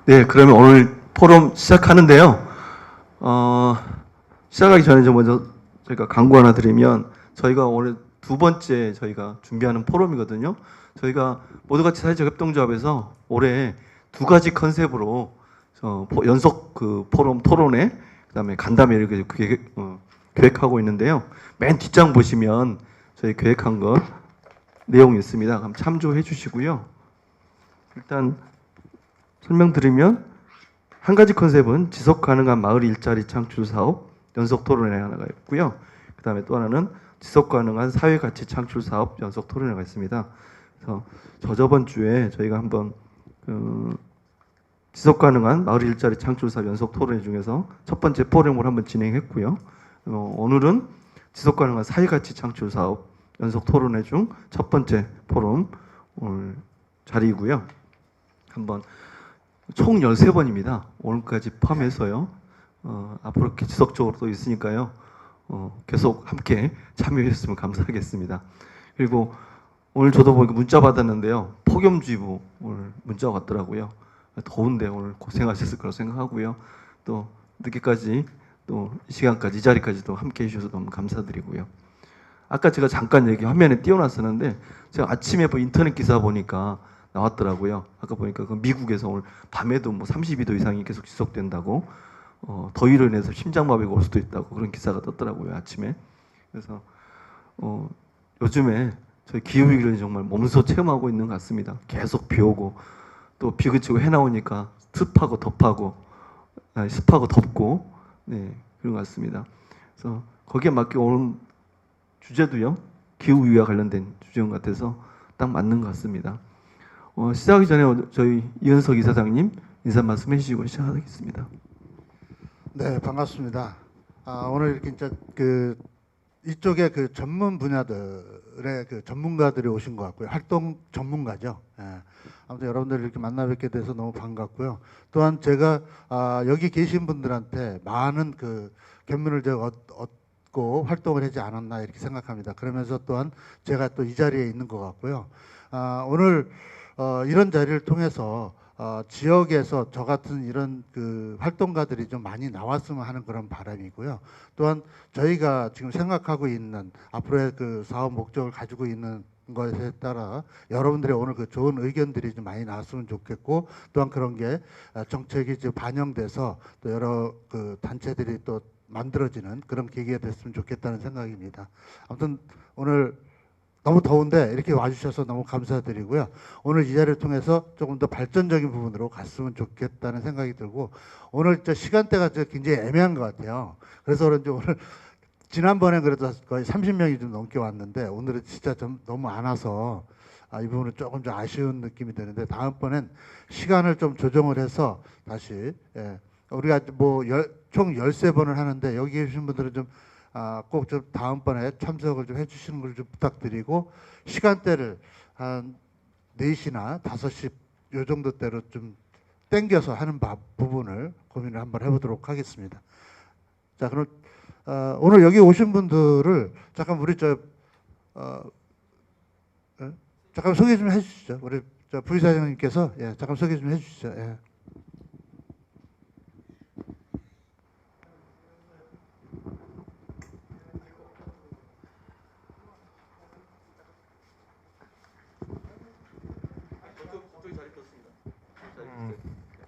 네, 그러면 오늘 포럼 시작하는데요. 시작하기 전에 좀 먼저 저희가 광고 하나 드리면, 저희가 오늘 두 번째 저희가 준비하는 포럼이거든요. 저희가 모두같이 사회적 협동조합에서 올해 두 가지 컨셉으로 연속 그 포럼 토론회, 그다음에 간담회 이렇게 계획하고 있는데요. 맨 뒷장 보시면 저희 계획한 거 내용이 있습니다. 그럼 참조해 주시고요. 일단 설명드리면, 한 가지 컨셉은 지속 가능한 마을 일자리 창출 사업 연속 토론회 하나가 있고요. 그 다음에 또 하나는 지속 가능한 사회 가치 창출 사업 연속 토론회가 있습니다. 그래서 저번 주에 저희가 한번 지속 가능한 마을 일자리 창출 사업 연속 토론회 중에서 첫 번째 포럼을 한번 진행했고요. 오늘은 지속 가능한 사회 가치 창출 사업 연속 토론회 중 첫 번째 포럼 오늘 자리이고요. 한번 총 13번입니다. 오늘까지 포함해서요. 앞으로 이렇게 지속적으로 또 있으니까요. 계속 함께 참여해 주셨으면 감사하겠습니다. 그리고 오늘 저도 보니까 문자 받았는데요. 폭염주의보 오늘 문자가 왔더라고요. 더운데 오늘 고생하셨을 거라고 생각하고요. 또 늦게까지 또 이 시간까지 이 자리까지 도 함께 해주셔서 너무 감사드리고요. 아까 제가 잠깐 화면에 띄워놨었는데, 제가 아침에 인터넷 기사 보니까 나왔더라고요. 아까 보니까 그 미국에서 오늘 밤에도 뭐 32도 이상이 계속 지속된다고, 더위로 인해서 심장마비가 올 수도 있다고 그런 기사가 떴더라고요, 아침에. 그래서 요즘에 저희 기후위기를 정말 몸소 체험하고 있는 것 같습니다. 계속 비 오고 또 비 그치고 해 나오니까 습하고 덥고, 네, 그런 것 같습니다. 그래서 거기에 맞게 오늘 주제도요, 기후위기와 관련된 주제인 것 같아서 딱 맞는 것 같습니다. 시작하기 전에 저희 이은석 이사장님 인사 말씀 해주시고 시작하겠습니다. 네, 반갑습니다. 오늘 이렇게 이제 이쪽에 전문 분야들의 전문가들이 오신 것 같고요. 활동 전문가죠. 예. 아무튼 여러분들 이렇게 만나 뵙게 돼서 너무 반갑고요. 또한 제가 여기 계신 분들한테 많은 견문을 제가 얻고 활동을 하지 않았나 이렇게 생각합니다. 그러면서 또한 제가 또 이 자리에 있는 것 같고요. 오늘 이런 자리를 통해서 지역에서 저 같은 이런 활동가들이 좀 많이 나왔으면 하는 그런 바람이고요. 또한 저희가 지금 생각하고 있는 앞으로의 사업 목적을 가지고 있는 것에 따라 여러분들의 오늘 좋은 의견들이 좀 많이 나왔으면 좋겠고, 또한 그런 게 정책이 좀 반영돼서 또 여러 단체들이 또 만들어지는 그런 계기가 됐으면 좋겠다는 생각입니다. 아무튼 오늘 너무 더운데 이렇게 와주셔서 너무 감사드리고요. 오늘 이 자리를 통해서 조금 더 발전적인 부분으로 갔으면 좋겠다는 생각이 들고, 오늘 시간대가 굉장히 애매한 것 같아요. 그래서 그런지 오늘 지난번에 그래도 거의 30명이 좀 넘게 왔는데, 오늘은 진짜 좀 너무 안 와서 이 부분은 조금 좀 아쉬운 느낌이 드는데, 다음번엔 시간을 좀 조정을 해서 다시, 우리가 총 13번을 하는데 여기 계신 분들은 좀 꼭 좀 다음번에 참석을 좀 해주시는 걸 좀 부탁드리고, 시간대를 한 4시나 5시 요 정도 대로 좀 땡겨서 하는 부분을 고민을 한번 해보도록 하겠습니다. 자, 그럼 오늘 여기 오신 분들을 잠깐 우리 잠깐 소개 좀 해주시죠. 우리 부의사장님께서 잠깐 소개 좀 해주시죠. 예.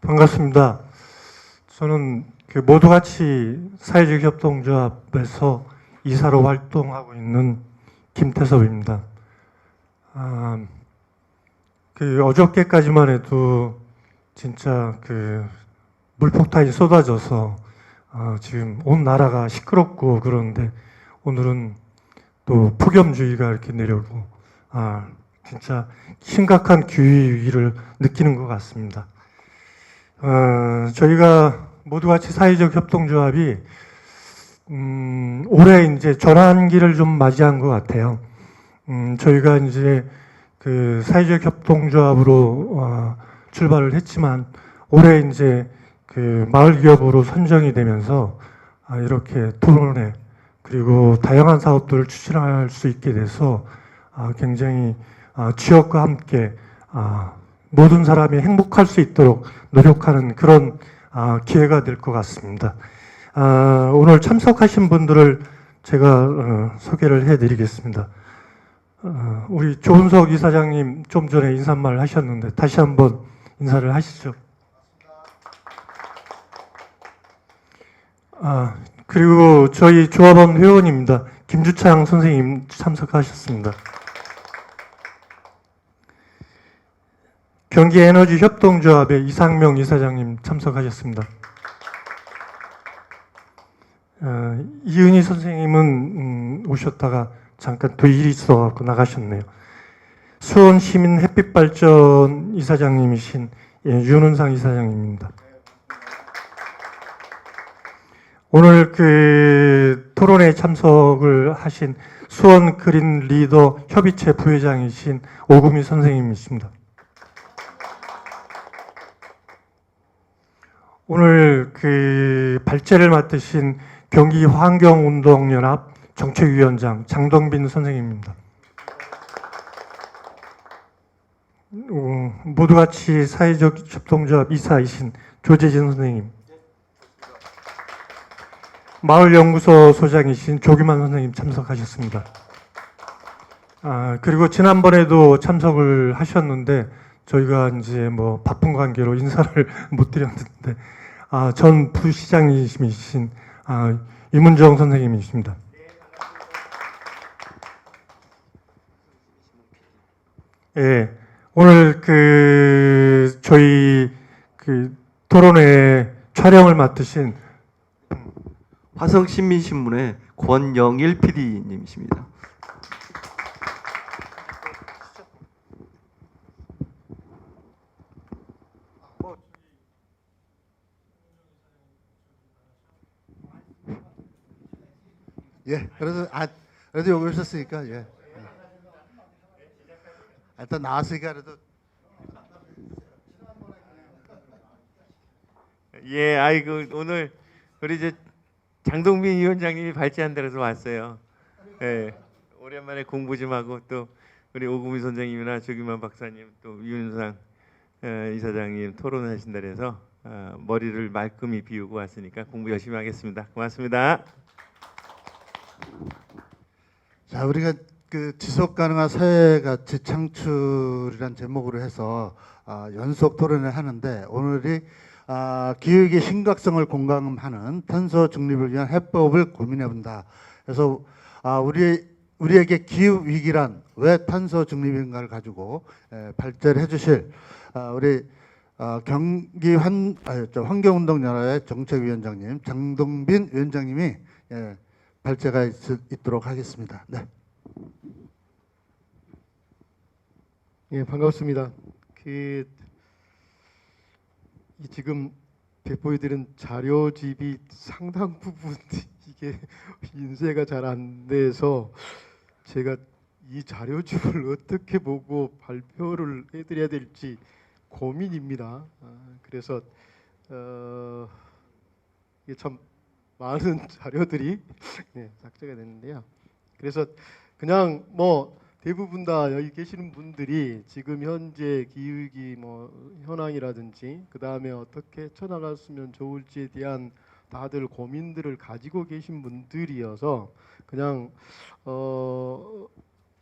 반갑습니다. 저는 모두같이 사회적 협동조합에서 이사로 활동하고 있는 김태섭입니다. 어저께까지만 해도 진짜 물폭탄이 쏟아져서 지금 온 나라가 시끄럽고 그러는데, 오늘은 또 폭염주의가 이렇게 내려오고 진짜 심각한 기후위기를 느끼는 것 같습니다. 저희가 모두같이 사회적 협동조합이 올해 이제 전환기를 좀 맞이한 것 같아요. 저희가 이제 사회적 협동조합으로 출발을 했지만, 올해 이제 마을 기업으로 선정이 되면서 이렇게 토론회 그리고 다양한 사업들을 추진할 수 있게 돼서 굉장히 지역과 함께 모든 사람이 행복할 수 있도록 노력하는 그런 기회가 될 것 같습니다. 오늘 참석하신 분들을 제가 소개를 해드리겠습니다. 우리 조은석 이사장님 좀 전에 인사말 하셨는데 다시 한번 인사를 하시죠. 그리고 저희 조합원 회원입니다. 김주창 선생님 참석하셨습니다. 경기에너지협동조합의 이상명 이사장님 참석하셨습니다. 이은희 선생님은 오셨다가 잠깐 또 일이 있어서 나가셨네요. 수원시민 햇빛발전 이사장님이신 윤은상 이사장님입니다. 오늘 그 토론에 참석을 하신 수원 그린 리더 협의체 부회장이신 오금희 선생님이십니다. 오늘 그 발제를 맡으신 경기환경운동연합 정책위원장 장동빈 선생님입니다. 모두같이 사회적 협동조합 이사이신 조재진 선생님, 마을연구소 소장이신 조규만 선생님 참석하셨습니다. 그리고 지난번에도 참석을 하셨는데 저희가 이제 뭐 바쁜 관계로 인사를 못 드렸는데 전 부시장이신 이문정 선생님이십니다. 예, 오늘 그 저희 그 토론회 촬영을 맡으신 화성신민신문의 권영일 PD님이십니다. 예, 그래도 여기 오셨으니까 예. 일단 나왔으니까 그래도 예, 아이고 오늘 우리 이제 장동빈 위원장님이 발제한 데서 왔어요. 예, 오랜만에 공부 좀 하고 또 우리 오금희 선생님이나 조규만 박사님 또 윤상 이사장님 토론하신다 그래서 머리를 말끔히 비우고 왔으니까 공부 열심히 하겠습니다. 고맙습니다. 자, 우리가 그 지속 가능한 사회 가치 창출이란 제목으로 해서 연속 토론을 하는데 오늘이 기후위기 심각성을 공감하는 탄소 중립을 위한 해법을 고민해 본다. 그래서 우리에게 기후 위기란 왜 탄소 중립인가를 가지고 발제를 해주실 우리 환경운동연합의 정책위원장님 장동빈 위원장님이 발제가 있도록 하겠습니다. 네. 예, 반갑습니다. 지금 배포해드린 자료집이 상당 부분 이게 인쇄가 잘 안 돼서 제가 이 자료집을 어떻게 보고 발표를 해드려야 될지 고민입니다. 그래서 이게 참 많은 자료들이 삭제가 됐는데요. 그래서 그냥 뭐 대부분 다 여기 계시는 분들이 지금 현재 기후위기 현황이라든지 그 다음에 어떻게 쳐나갔으면 좋을지에 대한 다들 고민들을 가지고 계신 분들이어서 그냥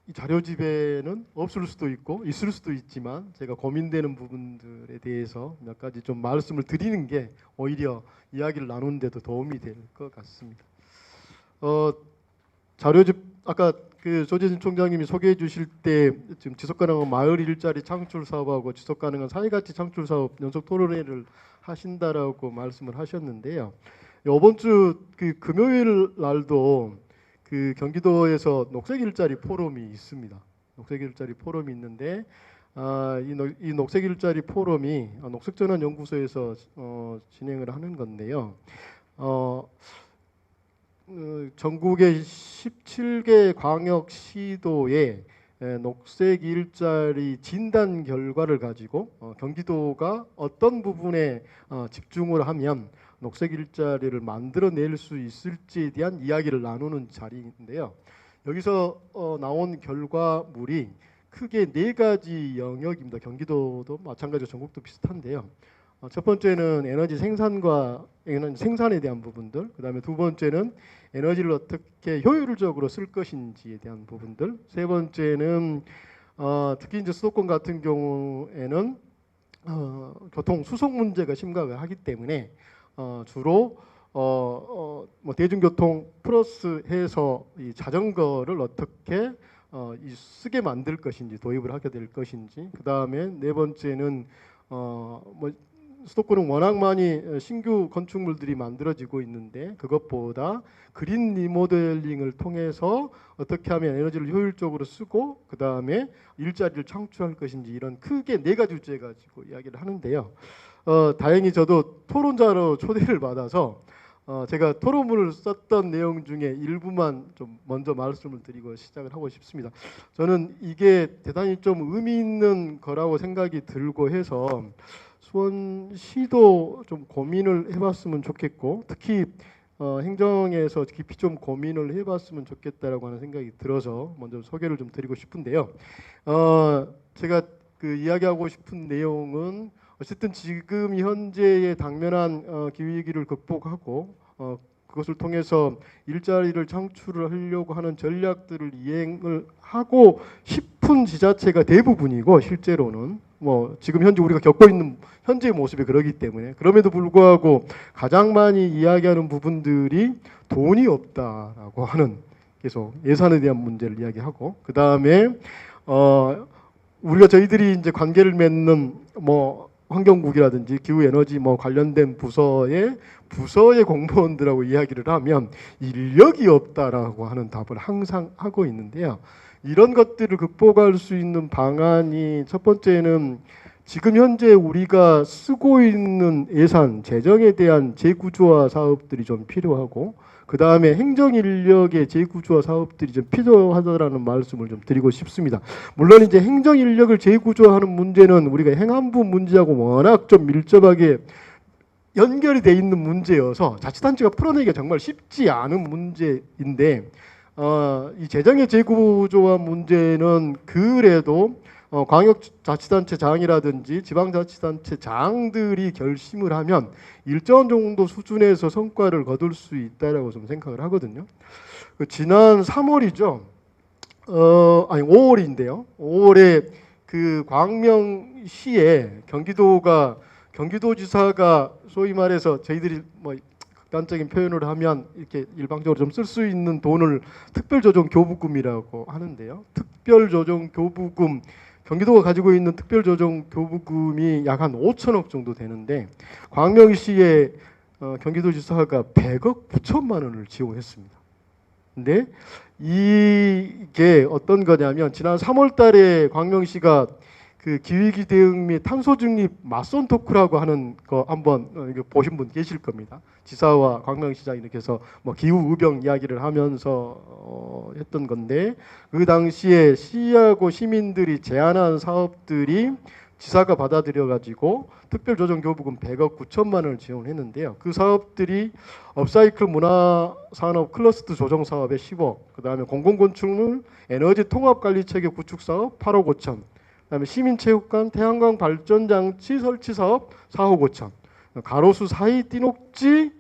이 자료집에는 없을 수도 있고 있을 수도 있지만 제가 고민되는 부분들에 대해서 몇 가지 좀 말씀을 드리는 게 오히려 이야기를 나누는 데도 도움이 될 것 같습니다. 자료집 아까 그 조재진 총장님이 소개해 주실 때 지금 지속가능한 마을 일자리 창출 사업하고 지속가능한 사회가치 창출 사업 연속 토론회를 하신다라고 말씀을 하셨는데요. 이번 주 그 금요일 날도 그 경기도에서 녹색 일자리 포럼이 있습니다. 녹색 일자리 포럼이 있는데 이 녹색 일자리 포럼이 녹색전환 연구소에서 진행을 하는 건데요. 전국의 17개 광역시도의 녹색 일자리 진단 결과를 가지고 경기도가 어떤 부분에 집중을 하면 녹색 일자리를 만들어낼 수 있을지에 대한 이야기를 나누는 자리인데요. 여기서 나온 결과물이 크게 네 가지 영역입니다. 경기도도 마찬가지로 전국도 비슷한데요. 첫 번째는 에너지 생산과 에너지 생산에 대한 부분들, 그다음에 두 번째는 에너지를 어떻게 효율적으로 쓸 것인지에 대한 부분들, 세 번째는 특히 이제 수도권 같은 경우에는 교통 수송 문제가 심각하기 때문에 주로 뭐 대중교통 플러스 해서 이 자전거를 어떻게 쓰게 만들 것인지, 도입을 하게 될 것인지, 그 다음에 네 번째는 뭐 수도권은 워낙 많이 신규 건축물들이 만들어지고 있는데 그것보다 그린 리모델링을 통해서 어떻게 하면 에너지를 효율적으로 쓰고 그 다음에 일자리를 창출할 것인지, 이런 크게 네 가지 주제 가지고 이야기를 하는데요. 다행히 저도 토론자로 초대를 받아서 제가 토론문을 썼던 내용 중에 일부만 좀 먼저 말씀을 드리고 시작을 하고 싶습니다. 저는 이게 대단히 좀 의미 있는 거라고 생각이 들고 해서 수원시도 좀 고민을 해봤으면 좋겠고, 특히 행정에서 깊이 좀 고민을 해봤으면 좋겠다라고 하는 생각이 들어서 먼저 소개를 좀 드리고 싶은데요. 제가 그 이야기하고 싶은 내용은 어쨌든 지금 현재의 당면한 기후위기를 극복하고 그것을 통해서 일자리를 창출을 하려고 하는 전략들을 이행을 하고 싶은 지자체가 대부분이고, 실제로는 뭐 지금 현재 우리가 겪고 있는 현재의 모습이 그러기 때문에, 그럼에도 불구하고 가장 많이 이야기하는 부분들이 돈이 없다라고 하는, 계속 예산에 대한 문제를 이야기하고, 그 다음에 우리가 저희들이 이제 관계를 맺는 뭐 환경국이라든지 기후에너지 뭐 관련된 부서의 공무원들하고 이야기를 하면 인력이 없다라고 하는 답을 항상 하고 있는데요. 이런 것들을 극복할 수 있는 방안이, 첫 번째는 지금 현재 우리가 쓰고 있는 예산, 재정에 대한 재구조화 사업들이 좀 필요하고, 그 다음에 행정 인력의 재구조화 사업들이 좀 필요하다라는 말씀을 좀 드리고 싶습니다. 물론 이제 행정 인력을 재구조화하는 문제는 우리가 행안부 문제하고 워낙 좀 밀접하게 연결이 돼 있는 문제여서 자치단체가 풀어내기가 정말 쉽지 않은 문제인데, 이 재정의 재구조화 문제는 그래도 광역자치단체장이라든지 지방자치단체장들이 결심을 하면 일정 정도 수준에서 성과를 거둘 수 있다라고 좀 생각을 하거든요. 지난 3월이죠. 아니 5월인데요. 5월에 그 광명시에 경기도지사가 소위 말해서 저희들이 뭐 극단적인 표현을 하면 이렇게 일방적으로 좀 쓸 수 있는 돈을 특별조정교부금이라고 하는데요. 특별조정교부금, 경기도가 가지고 있는 특별조정교부금이 약 한 5천억 정도 되는데, 광명시에 경기도지사가 100억 9천만 원을 지원했습니다. 근데 이게 어떤 거냐면, 지난 3월 달에 광명시가 그 기후위기 대응 및 탄소 중립 맞선 토크라고 하는 거 한번 이거 보신 분 계실 겁니다. 지사와 광명시장이 이렇게 해서 뭐 기후 의병 이야기를 하면서 했던 건데, 그 당시에 시하고 시민들이 제안한 사업들이 지사가 받아들여 가지고 특별조정교부금 100억 9천만 원을 지원했는데요. 그 사업들이 업사이클 문화산업 클러스터 조정 사업에 10억, 그다음에 공공건축물 에너지 통합관리체계 구축 사업 8억 5천, 그다음에 시민체육관 태양광 발전장치 설치 사업 4억 5천, 가로수 사이 띠녹지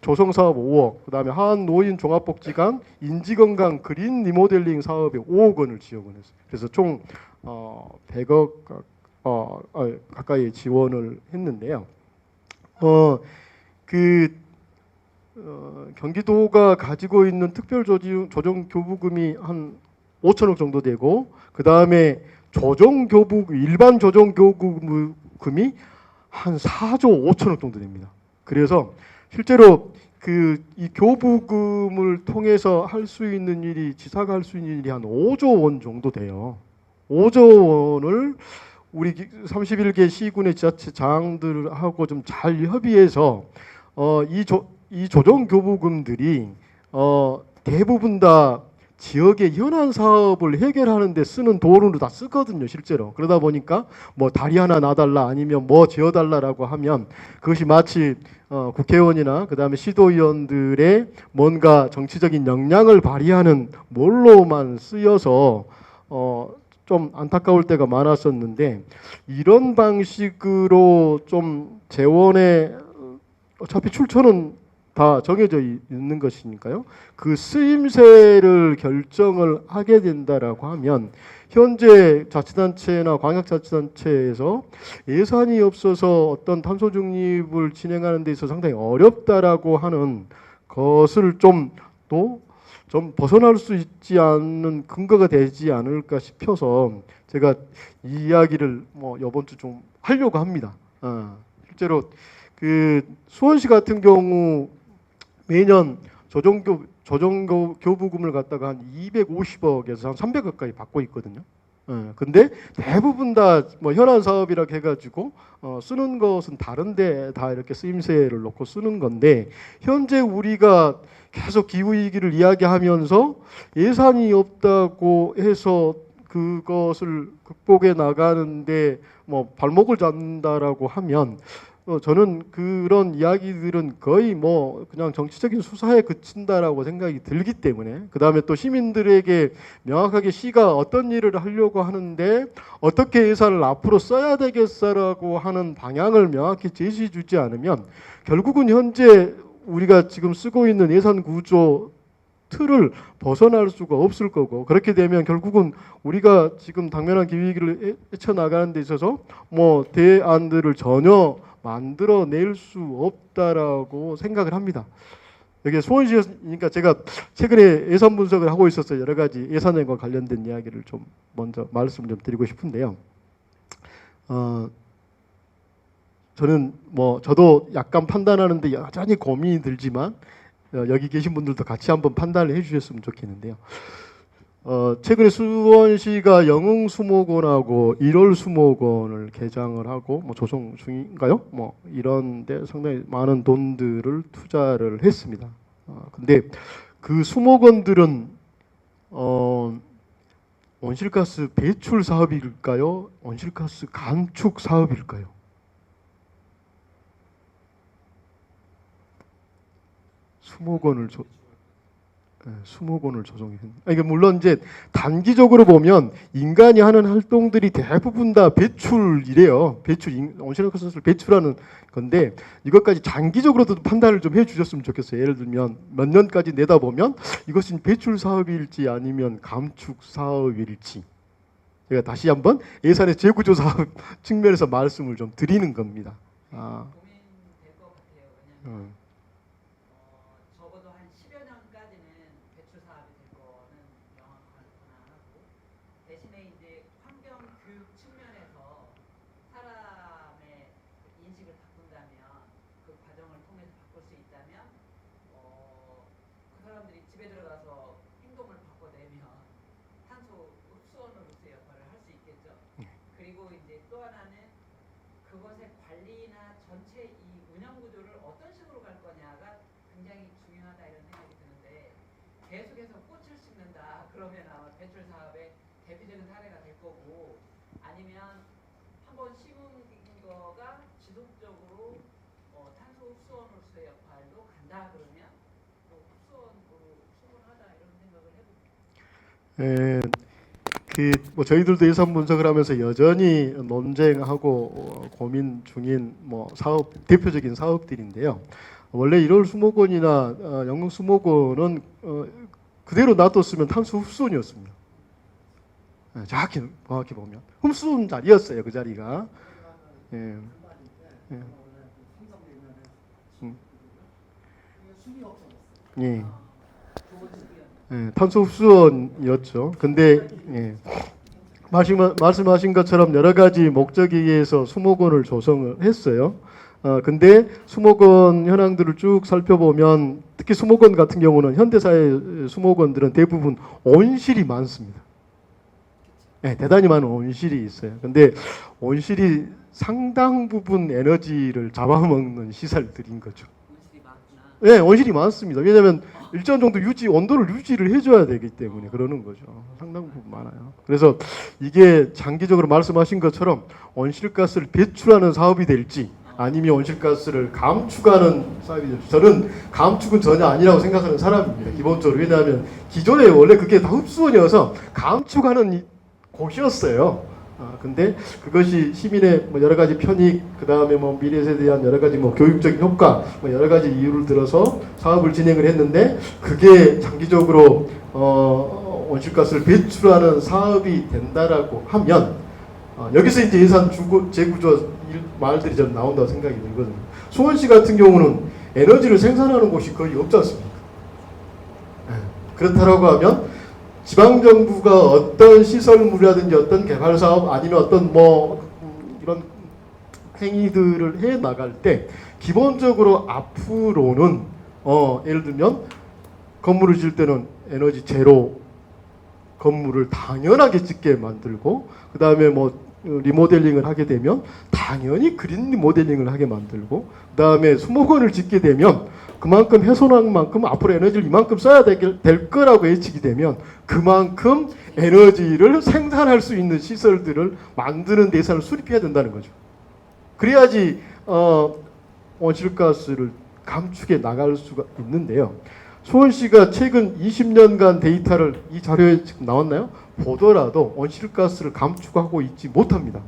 조성 사업 5억, 그다음에 하안 노인 종합복지관 인지건강 그린 리모델링 사업에 5억 원을 지원을 했어요. 그래서 총 100억 가까이 지원을 했는데요. 경기도가 가지고 있는 특별조정교부금이 한 5천억 정도 되고, 그 다음에 일반 조정교부금이 한 4조 5천억 정도 됩니다. 그래서 실제로 이 교부금을 통해서 할 수 있는 일이, 지사가 할 수 있는 일이 한 5조 원 정도 돼요. 5조 원을 우리 31개 시군의 지자체장들하고 좀 잘 협의해서 이 조정교부금들이 대부분 다 지역의 현안 사업을 해결하는 데 쓰는 돈으로 다 쓰거든요, 실제로. 그러다 보니까 뭐 다리 하나 놔달라 아니면 뭐 지어달라라고 하면 그것이 마치 국회의원이나 그다음에 시도의원들의 뭔가 정치적인 역량을 발휘하는 뭘로만 쓰여서 좀 안타까울 때가 많았었는데 이런 방식으로 좀 재원에 어차피 출처는 다 정해져 있는 것이니까요. 그 쓰임새를 결정을 하게 된다라고 하면 현재 자치단체나 광역자치단체에서 예산이 없어서 어떤 탄소 중립을 진행하는 데 있어서 상당히 어렵다라고 하는 것을 좀 벗어날 수 있지 않는 근거가 되지 않을까 싶어서 제가 이 이야기를 이번 주 좀 하려고 합니다. 실제로 그 수원시 같은 경우 매년 조정교부금을 갖다가 한 250억에서 한 300억 가까이 받고 있거든요. 근데 대부분 다 현안 사업이라 해가지고 쓰는 것은 다른데 다 이렇게 쓰임새를 놓고 쓰는 건데 현재 우리가 계속 기후위기를 이야기하면서 예산이 없다고 해서 그것을 극복해 나가는데 발목을 잡는다라고 하면 저는 그런 이야기들은 거의 그냥 정치적인 수사에 그친다라고 생각이 들기 때문에 그 다음에 또 시민들에게 명확하게 시가 어떤 일을 하려고 하는데 어떻게 예산을 앞으로 써야 되겠어라고 하는 방향을 명확히 제시해 주지 않으면 결국은 현재 우리가 지금 쓰고 있는 예산 구조 틀을 벗어날 수가 없을 거고 그렇게 되면 결국은 우리가 지금 당면한 기후위기를 헤쳐나가는 데 있어서 대안들을 전혀 만들어낼 수 없다라고 생각을 합니다. 여기 수원시니까 제가 최근에 예산 분석을 하고 있어서 여러 가지 예산과 관련된 이야기를 좀 먼저 말씀을 좀 드리고 싶은데요. 저는 저도 약간 판단하는데 여전히 고민이 들지만 여기 계신 분들도 같이 한번 판단을 해주셨으면 좋겠는데요. 최근에 수원시가 영흥수목원하고 1월 수목원을 개장을 하고 조성 중인가요? 이런데 상당히 많은 돈들을 투자를 했습니다. 근데 그 수목원들은 온실가스 배출 사업일까요? 온실가스 감축 사업일까요? 수목원을 조성했는데 이게 물론 이제 단기적으로 보면 인간이 하는 활동들이 대부분 다 배출이래요. 온실가스를 배출하는 건데 이것까지 장기적으로도 판단을 좀 해주셨으면 좋겠어요. 예를 들면 몇 년까지 내다보면 이것은 배출 사업일지 아니면 감축 사업일지 제가 다시 한번 예산의 재구조 사업 측면에서 말씀을 좀 드리는 겁니다. 고민될 것 같아요. 왜냐하면 적어도 한 10여 년까지는 배출 사업이 될 거는 명확하고 대신에 이제 환경 교육 측면에서 사람의 인식을 바꾼다면 그 과정을 통해서 바꿀 수 있다면 그 사람들이 집에 들어가서 행동을 바꿔내면 탄소 흡수원으로서의 역할을 할 수 있겠죠. 그리고 이제 또 하나는 그것의 관리나 전체 이 운영 구조를 어떤 식으로 갈 거냐가 굉장히 중요하다 이런 생각이 드는데 계속해서 꽃을 심는다 그러면 아마 배출 사업의 대표적인 사례가 될 거고 아니면 한번 심은 거가 지속적으로 탄소 흡수원으로서의 역할도 간다 그러면 또 흡수원으로 충분하다 이런 생각을 해봅니다. 저희들도 예산 분석을 하면서 여전히 논쟁하고 고민 중인 대표적인 사업들인데요. 원래 1월 수목원이나 영흥 수목원은 그대로 놔뒀으면 탄소 흡수원이었습니다. 정확히 보면 흡수원 자리였어요. 그 자리가. 탄소 흡수원이었죠. 근데 말씀하신 것처럼 여러 가지 목적에 의해서 수목원을 조성을 했어요. 근데 수목원 현황들을 쭉 살펴보면 특히 수목원 같은 경우는 현대사의 수목원들은 대부분 온실이 많습니다. 대단히 많은 온실이 있어요. 근데 온실이 상당 부분 에너지를 잡아먹는 시설들인 거죠. 온실이 많습니다. 왜냐하면 일정 정도 온도를 유지를 해줘야 되기 때문에 그러는 거죠. 상당 부분 많아요. 그래서 이게 장기적으로 말씀하신 것처럼 온실가스를 배출하는 사업이 될지 아니면 온실가스를 감축하는 사업이 될지 저는 감축은 전혀 아니라고 생각하는 사람입니다. 기본적으로. 왜냐하면 기존에 원래 그게 다 흡수원이어서 감축하는 곳이었어요. 근데 그것이 시민의 뭐 여러 가지 편익, 그 다음에 뭐 미래에 대한 여러 가지 뭐 교육적인 효과, 뭐 여러 가지 이유를 들어서 사업을 진행을 했는데 그게 장기적으로 온실가스를 배출하는 사업이 된다라고 하면 여기서 이제 예산 재구조 말들이 좀 나온다고 생각이 들거든요. 수원시 같은 경우는 에너지를 생산하는 곳이 거의 없지 않습니까? 그렇다라고 하면 지방정부가 어떤 시설물이라든지 어떤 개발 사업 아니면 어떤 뭐 이런 행위들을 해 나갈 때 기본적으로 앞으로는 예를 들면 건물을 지을 때는 에너지 제로 건물을 당연하게 짓게 만들고 그 다음에 뭐 리모델링을 하게 되면 당연히 그린 리모델링을 하게 만들고 그 다음에 수목원을 짓게 되면 그만큼 훼손한 만큼 앞으로 에너지를 이만큼 써야 될 거라고 예측이 되면 그만큼 에너지를 생산할 수 있는 시설들을 만드는 예산을 수립해야 된다는 거죠. 그래야지 온실가스를 감축해 나갈 수가 있는데요. 수원시가 최근 20년간 데이터를 이 자료에 지금 나왔나요? 보더라도 온실가스를 감축하고 있지 못합니다.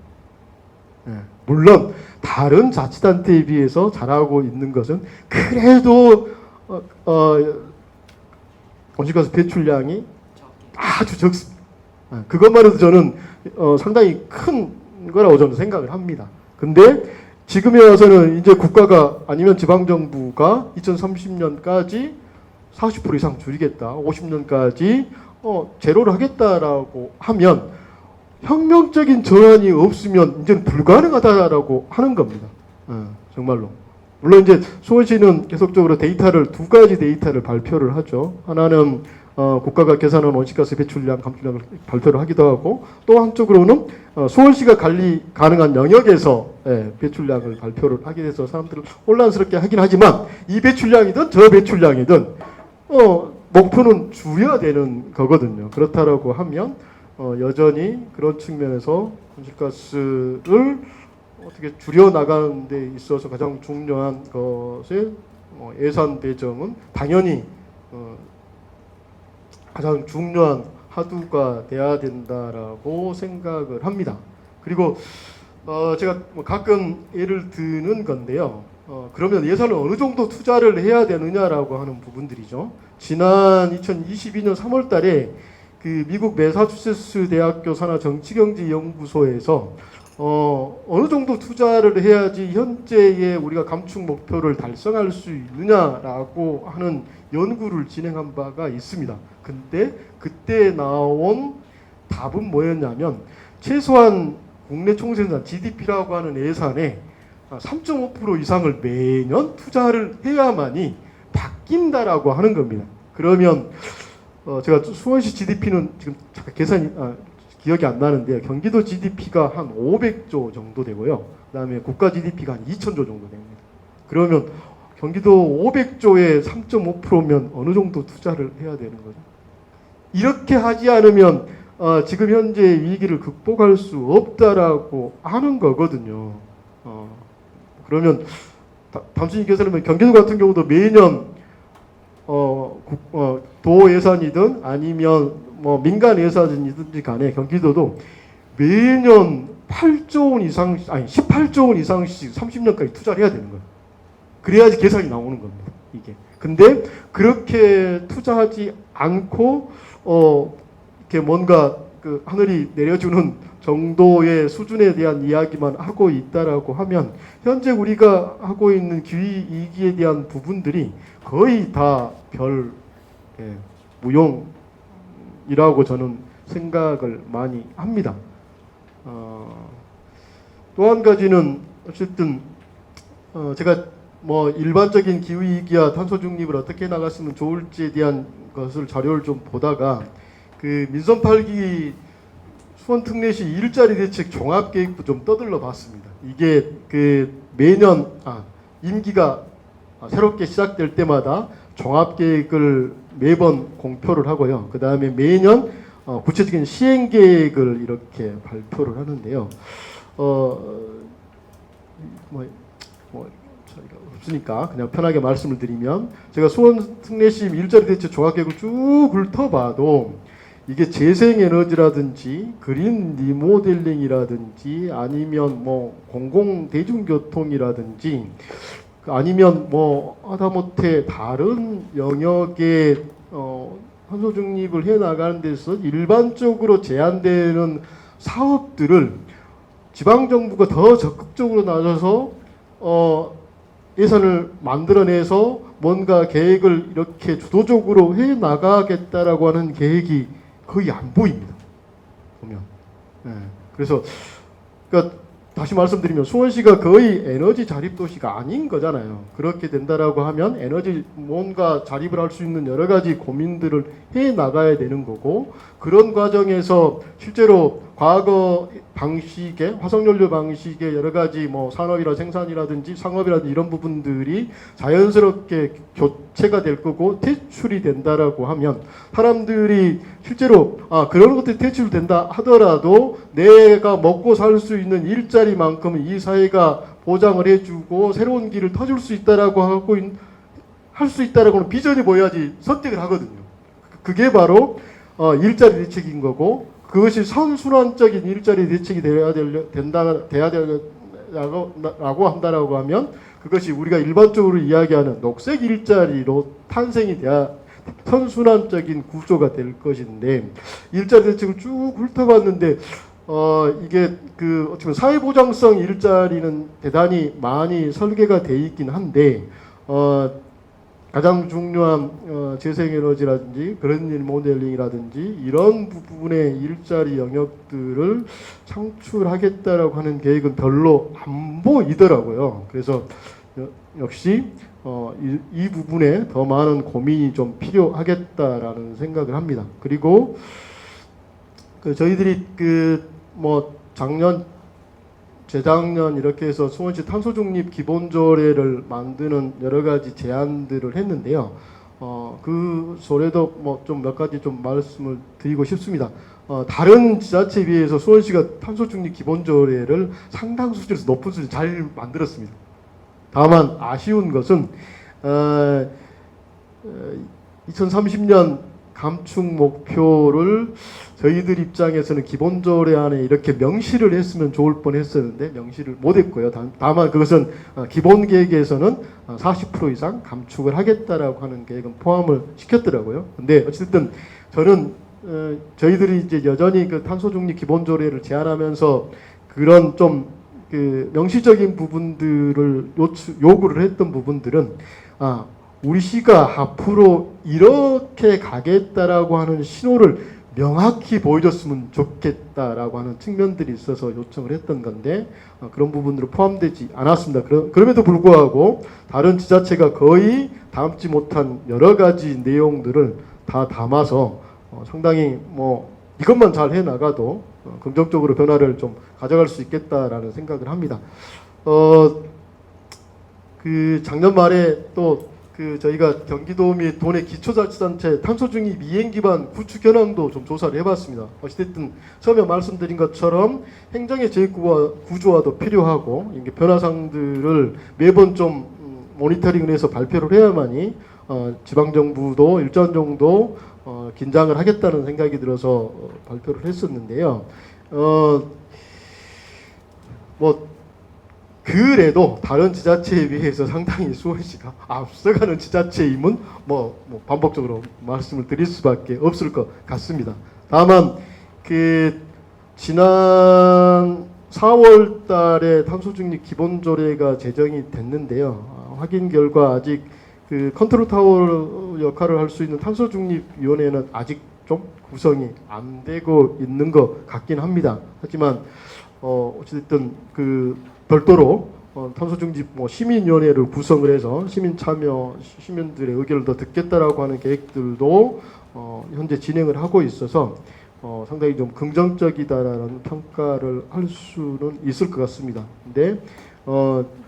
물론 다른 자치단체에 비해서 잘하고 있는 것은 그래도 온실가스 배출량이 아주 적습니다. 그것만 해도 저는 상당히 큰 거라고 저는 생각을 합니다. 근데 지금에 와서는 이제 국가가 아니면 지방정부가 2030년까지 40% 이상 줄이겠다, 50년까지 제로를 하겠다라고 하면 혁명적인 전환이 없으면 이제는 불가능하다라고 하는 겁니다. 정말로. 물론 이제 수원시는 계속적으로 두 가지 데이터를 발표를 하죠. 하나는 국가가 계산한 온실가스 배출량 감축량을 발표를 하기도 하고 또 한쪽으로는 수원시가 관리 가능한 영역에서 배출량을 발표를 하게 돼서 사람들을 혼란스럽게 하긴 하지만 이 배출량이든 저 배출량이든 목표는 줄여야 되는 거거든요. 그렇다라고 하면 여전히 그런 측면에서 온실가스를 어떻게 줄여 나가는 데 있어서 가장 중요한 것의 예산 배정은 당연히 가장 중요한 하두가 돼야 된다라고 생각을 합니다. 그리고 제가 가끔 예를 드는 건데요. 그러면 예산을 어느 정도 투자를 해야 되느냐라고 하는 부분들이죠. 지난 2022년 3월 달에 그 미국 매사추세츠 대학교 산하 정치경제연구소에서 어느 정도 투자를 해야지 현재의 우리가 감축 목표를 달성할 수 있느냐라고 하는 연구를 진행한 바가 있습니다. 근데 그때 나온 답은 뭐였냐면 최소한 국내 총생산 GDP라고 하는 예산에 3.5% 이상을 매년 투자를 해야만이 바뀐다라고 하는 겁니다. 그러면 제가 수원시 GDP는 지금 계산이 기억이 안 나는데 경기도 GDP가 한 500조 정도 되고요. 그다음에 국가 GDP가 한 2,000조 정도 됩니다. 그러면 경기도 500조에 3.5%면 어느 정도 투자를 해야 되는 거죠? 이렇게 하지 않으면 지금 현재 위기를 극복할 수 없다라고 하는 거거든요. 그러면 단순히 계산하면 경기도 같은 경우도 매년 도 예산이든 아니면 뭐 민간 예산이든지 간에 경기도도 매년 8조 원 이상, 아니 18조 원 이상씩 30년까지 투자를 해야 되는 거예요. 그래야지 계산이 나오는 겁니다. 이게. 근데 그렇게 투자하지 않고 이렇게 뭔가 그 하늘이 내려주는 정도의 수준에 대한 이야기만 하고 있다라고 하면 현재 우리가 하고 있는 기후위기에 대한 부분들이 거의 다 별 무용이라고 저는 생각을 많이 합니다. 또 한 가지는 어쨌든 제가 뭐 일반적인 기후위기와 탄소 중립을 어떻게 나갔으면 좋을지에 대한 것을 자료를 좀 보다가 그 민선 8기 수원 특례시 일자리 대책 종합 계획도 좀 떠들러 봤습니다. 이게 그 매년 임기가 새롭게 시작될 때마다 종합 계획을 매번 공표를 하고요. 그 다음에 매년 구체적인 시행 계획을 이렇게 발표를 하는데요. 저희가 없으니까 그냥 편하게 말씀을 드리면 제가 수원 특례시 일자리 대책 종합 계획을 쭉 훑어봐도 이게 재생에너지라든지 그린 리모델링이라든지 아니면 뭐 공공대중교통이라든지 아니면 뭐 하다못해 다른 영역의 탄소 중립을 해 나가는 데서 일반적으로 제한되는 사업들을 지방 정부가 더 적극적으로 나서서 예산을 만들어내서 뭔가 계획을 이렇게 주도적으로 해 나가겠다라고 하는 계획이 거의 안 보입니다. 보면. 예. 그래서 그러니까 다시 말씀드리면 수원시가 거의 에너지 자립 도시가 아닌 거잖아요. 그렇게 된다라고 하면 에너지 뭔가 자립을 할 수 있는 여러 가지 고민들을 해 나가야 되는 거고, 그런 과정에서 실제로 과거 방식의 화석연료 방식의 여러 가지 뭐 산업이라 생산이라든지 상업이라든지 이런 부분들이 자연스럽게 교체가 될 거고 퇴출이 된다라고 하면 사람들이 실제로 그런 것들이 퇴출된다 하더라도 내가 먹고 살 수 있는 일자리만큼은 이 사회가 보장을 해주고 새로운 길을 터줄 수 있다라고 하고 할 수 있다라고는 비전이 보여야지 선택을 하거든요. 그게 바로 일자리 대책인 거고, 그것이 선순환적인 일자리 대책이 돼야 된다라고 한다라고 하면 그것이 우리가 일반적으로 이야기하는 녹색 일자리로 탄생이 돼야 선순환적인 구조가 될 것인데, 일자리 대책을 쭉 훑어봤는데 이게 어떻게 보면 사회보장성 일자리는 대단히 많이 설계가 돼 있긴 한데 가장 중요한 재생에너지라든지 그린 모델링이라든지 이런 부분의 일자리 영역들을 창출하겠다라고 하는 계획은 별로 안 보이더라고요. 그래서 역시 이 부분에 더 많은 고민이 좀 필요하겠다라는 생각을 합니다. 그리고 저희들이 뭐 작년 재작년 이렇게 해서 수원시 탄소중립 기본조례를 만드는 여러 가지 제안들을 했는데요. 그 조례도 뭐 좀 몇 가지 좀 말씀을 드리고 싶습니다. 다른 지자체에 비해서 수원시가 탄소중립 기본조례를 상당 수준에서 높은 수준 잘 만들었습니다. 다만 아쉬운 것은 2030년 감축 목표를 저희들 입장에서는 기본조례 안에 이렇게 명시를 했으면 좋을 뻔했었는데 명시를 못했고요. 다만 그것은 기본 계획에서는 40% 이상 감축을 하겠다라고 하는 계획은 포함을 시켰더라고요. 근데 어쨌든 저는 저희들이 이제 여전히 그 탄소중립 기본조례를 제안하면서 그런 좀 명시적인 부분들을 요구를 했던 부분들은 우리 시가 앞으로 이렇게 가겠다라고 하는 신호를 명확히 보여줬으면 좋겠다라고 하는 측면들이 있어서 요청을 했던 건데 그런 부분으로 포함되지 않았습니다. 그럼에도 불구하고 다른 지자체가 거의 담지 못한 여러 가지 내용들을 다 담아서 상당히 뭐 이것만 잘 해나가도 긍정적으로 변화를 좀 가져갈 수 있겠다라는 생각을 합니다. 작년 말에 또 저희가 경기도 및 도내 기초자치단체 탄소중립 이행기반 구축 현황도 좀 조사를 해봤습니다. 어쨌든 처음에 말씀드린 것처럼 행정의 재구조화도 필요하고 이게 변화사항들을 매번 좀 모니터링을 해서 발표를 해야만이 지방정부도 일정 정도 긴장을 하겠다는 생각이 들어서 발표를 했었는데요. 그래도 다른 지자체에 비해서 상당히 수원시가 앞서가는 지자체임은 반복적으로 말씀을 드릴 수밖에 없을 것 같습니다. 다만 지난 4월 달에 탄소중립 기본조례가 제정이 됐는데요. 확인 결과 아직 컨트롤 타워 역할을 할 수 있는 탄소중립위원회는 아직 좀 구성이 안 되고 있는 것 같긴 합니다. 하지만 어쨌든 별도로 탄소중립 시민위원회를 구성을 해서 시민 참여, 시민들의 의견을 더 듣겠다라고 하는 계획들도 현재 진행을 하고 있어서 상당히 좀 긍정적이다라는 평가를 할 수는 있을 것 같습니다. 근데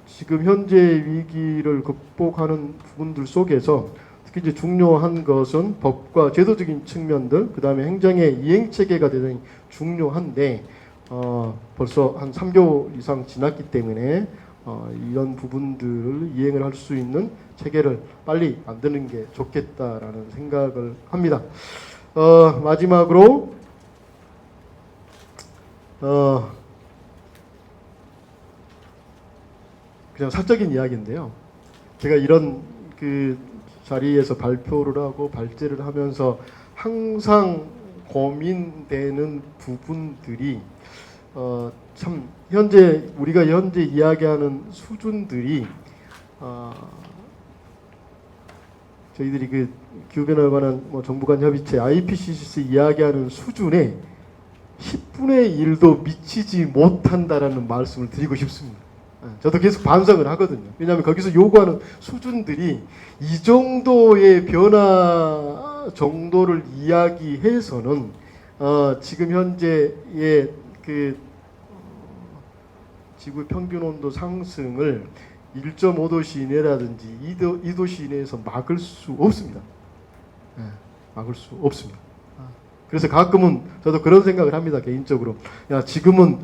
지금 현재 위기를 극복하는 부분들 속에서 특히 이제 중요한 것은 법과 제도적인 측면들, 그 다음에 행정의 이행 체계가 대단히 중요한데 벌써 한 3개월 이상 지났기 때문에 이런 부분들을 이행을 할 수 있는 체계를 빨리 만드는 게 좋겠다라는 생각을 합니다. 마지막으로 그냥 사적인 이야기인데요. 제가 이런 그 자리에서 발표를 하고 발제를 하면서 항상 고민되는 부분들이 참 우리가 현재 이야기하는 수준들이 저희들이 그 기후변화에 관한 정부 간 협의체 IPCC 이야기하는 수준에 10분의 1도 미치지 못한다라는 말씀을 드리고 싶습니다. 저도 계속 반성을 하거든요. 왜냐하면 거기서 요구하는 수준들이 이 정도의 변화 정도를 이야기해서는 지금 현재의 그 지구 평균 온도 상승을 1.5도씨 이내라든지 2도씨 이내에서 막을 수 없습니다. 막을 수 없습니다. 그래서 가끔은 저도 그런 생각을 합니다. 개인적으로 지금은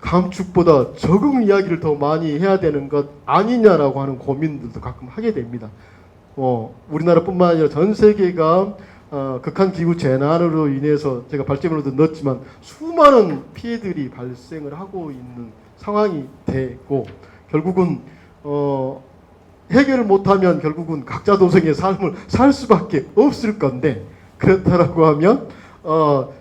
감축보다 적응 이야기를 더 많이 해야 되는 것 아니냐라고 하는 고민들도 가끔 하게 됩니다. 우리나라뿐만 아니라 전 세계가 극한 기후 재난으로 인해서 제가 발제문에도 넣었지만 수많은 피해들이 발생을 하고 있는 상황이 되고 결국은 해결을 못하면 결국은 각자 도생의 삶을 살 수밖에 없을 건데 그렇다라고 하면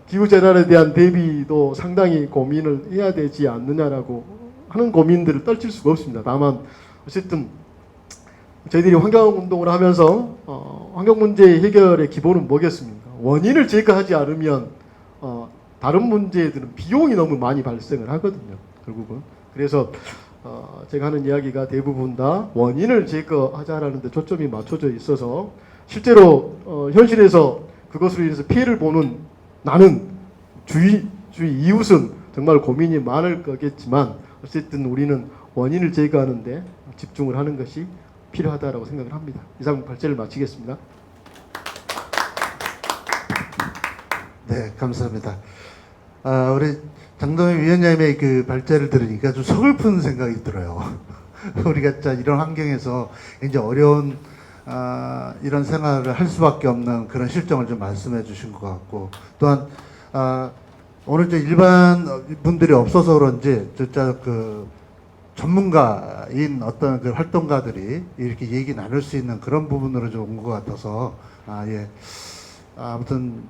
기후 재난에 대한 대비도 상당히 고민을 해야 되지 않느냐라고 하는 고민들을 떨칠 수가 없습니다. 다만 어쨌든 저희들이 환경운동을 하면서 환경 문제 해결의 기본은 뭐겠습니까? 원인을 제거하지 않으면 다른 문제들은 비용이 너무 많이 발생을 하거든요. 결국은. 그래서 제가 하는 이야기가 대부분 다 원인을 제거하자라는 데 초점이 맞춰져 있어서 실제로 현실에서 그것으로 인해서 피해를 보는 나는 주위 이웃은 정말 고민이 많을 거겠지만 어쨌든 우리는 원인을 제거하는 데 집중을 하는 것이 필요하다라고 생각을 합니다. 이상 발제를 마치겠습니다. 네, 감사합니다. 우리 장동민 위원장님의 그 발제를 들으니까 좀 서글픈 생각이 들어요. 우리가 진짜 이런 환경에서 굉장히 어려운 이런 생활을 할 수밖에 없는 그런 실정을 좀 말씀해 주신 것 같고 또한 오늘 이제 일반 분들이 없어서 그런지 진짜 그 전문가인 어떤 그 활동가들이 이렇게 얘기 나눌 수 있는 그런 부분으로 좀 온 것 같아서 아무튼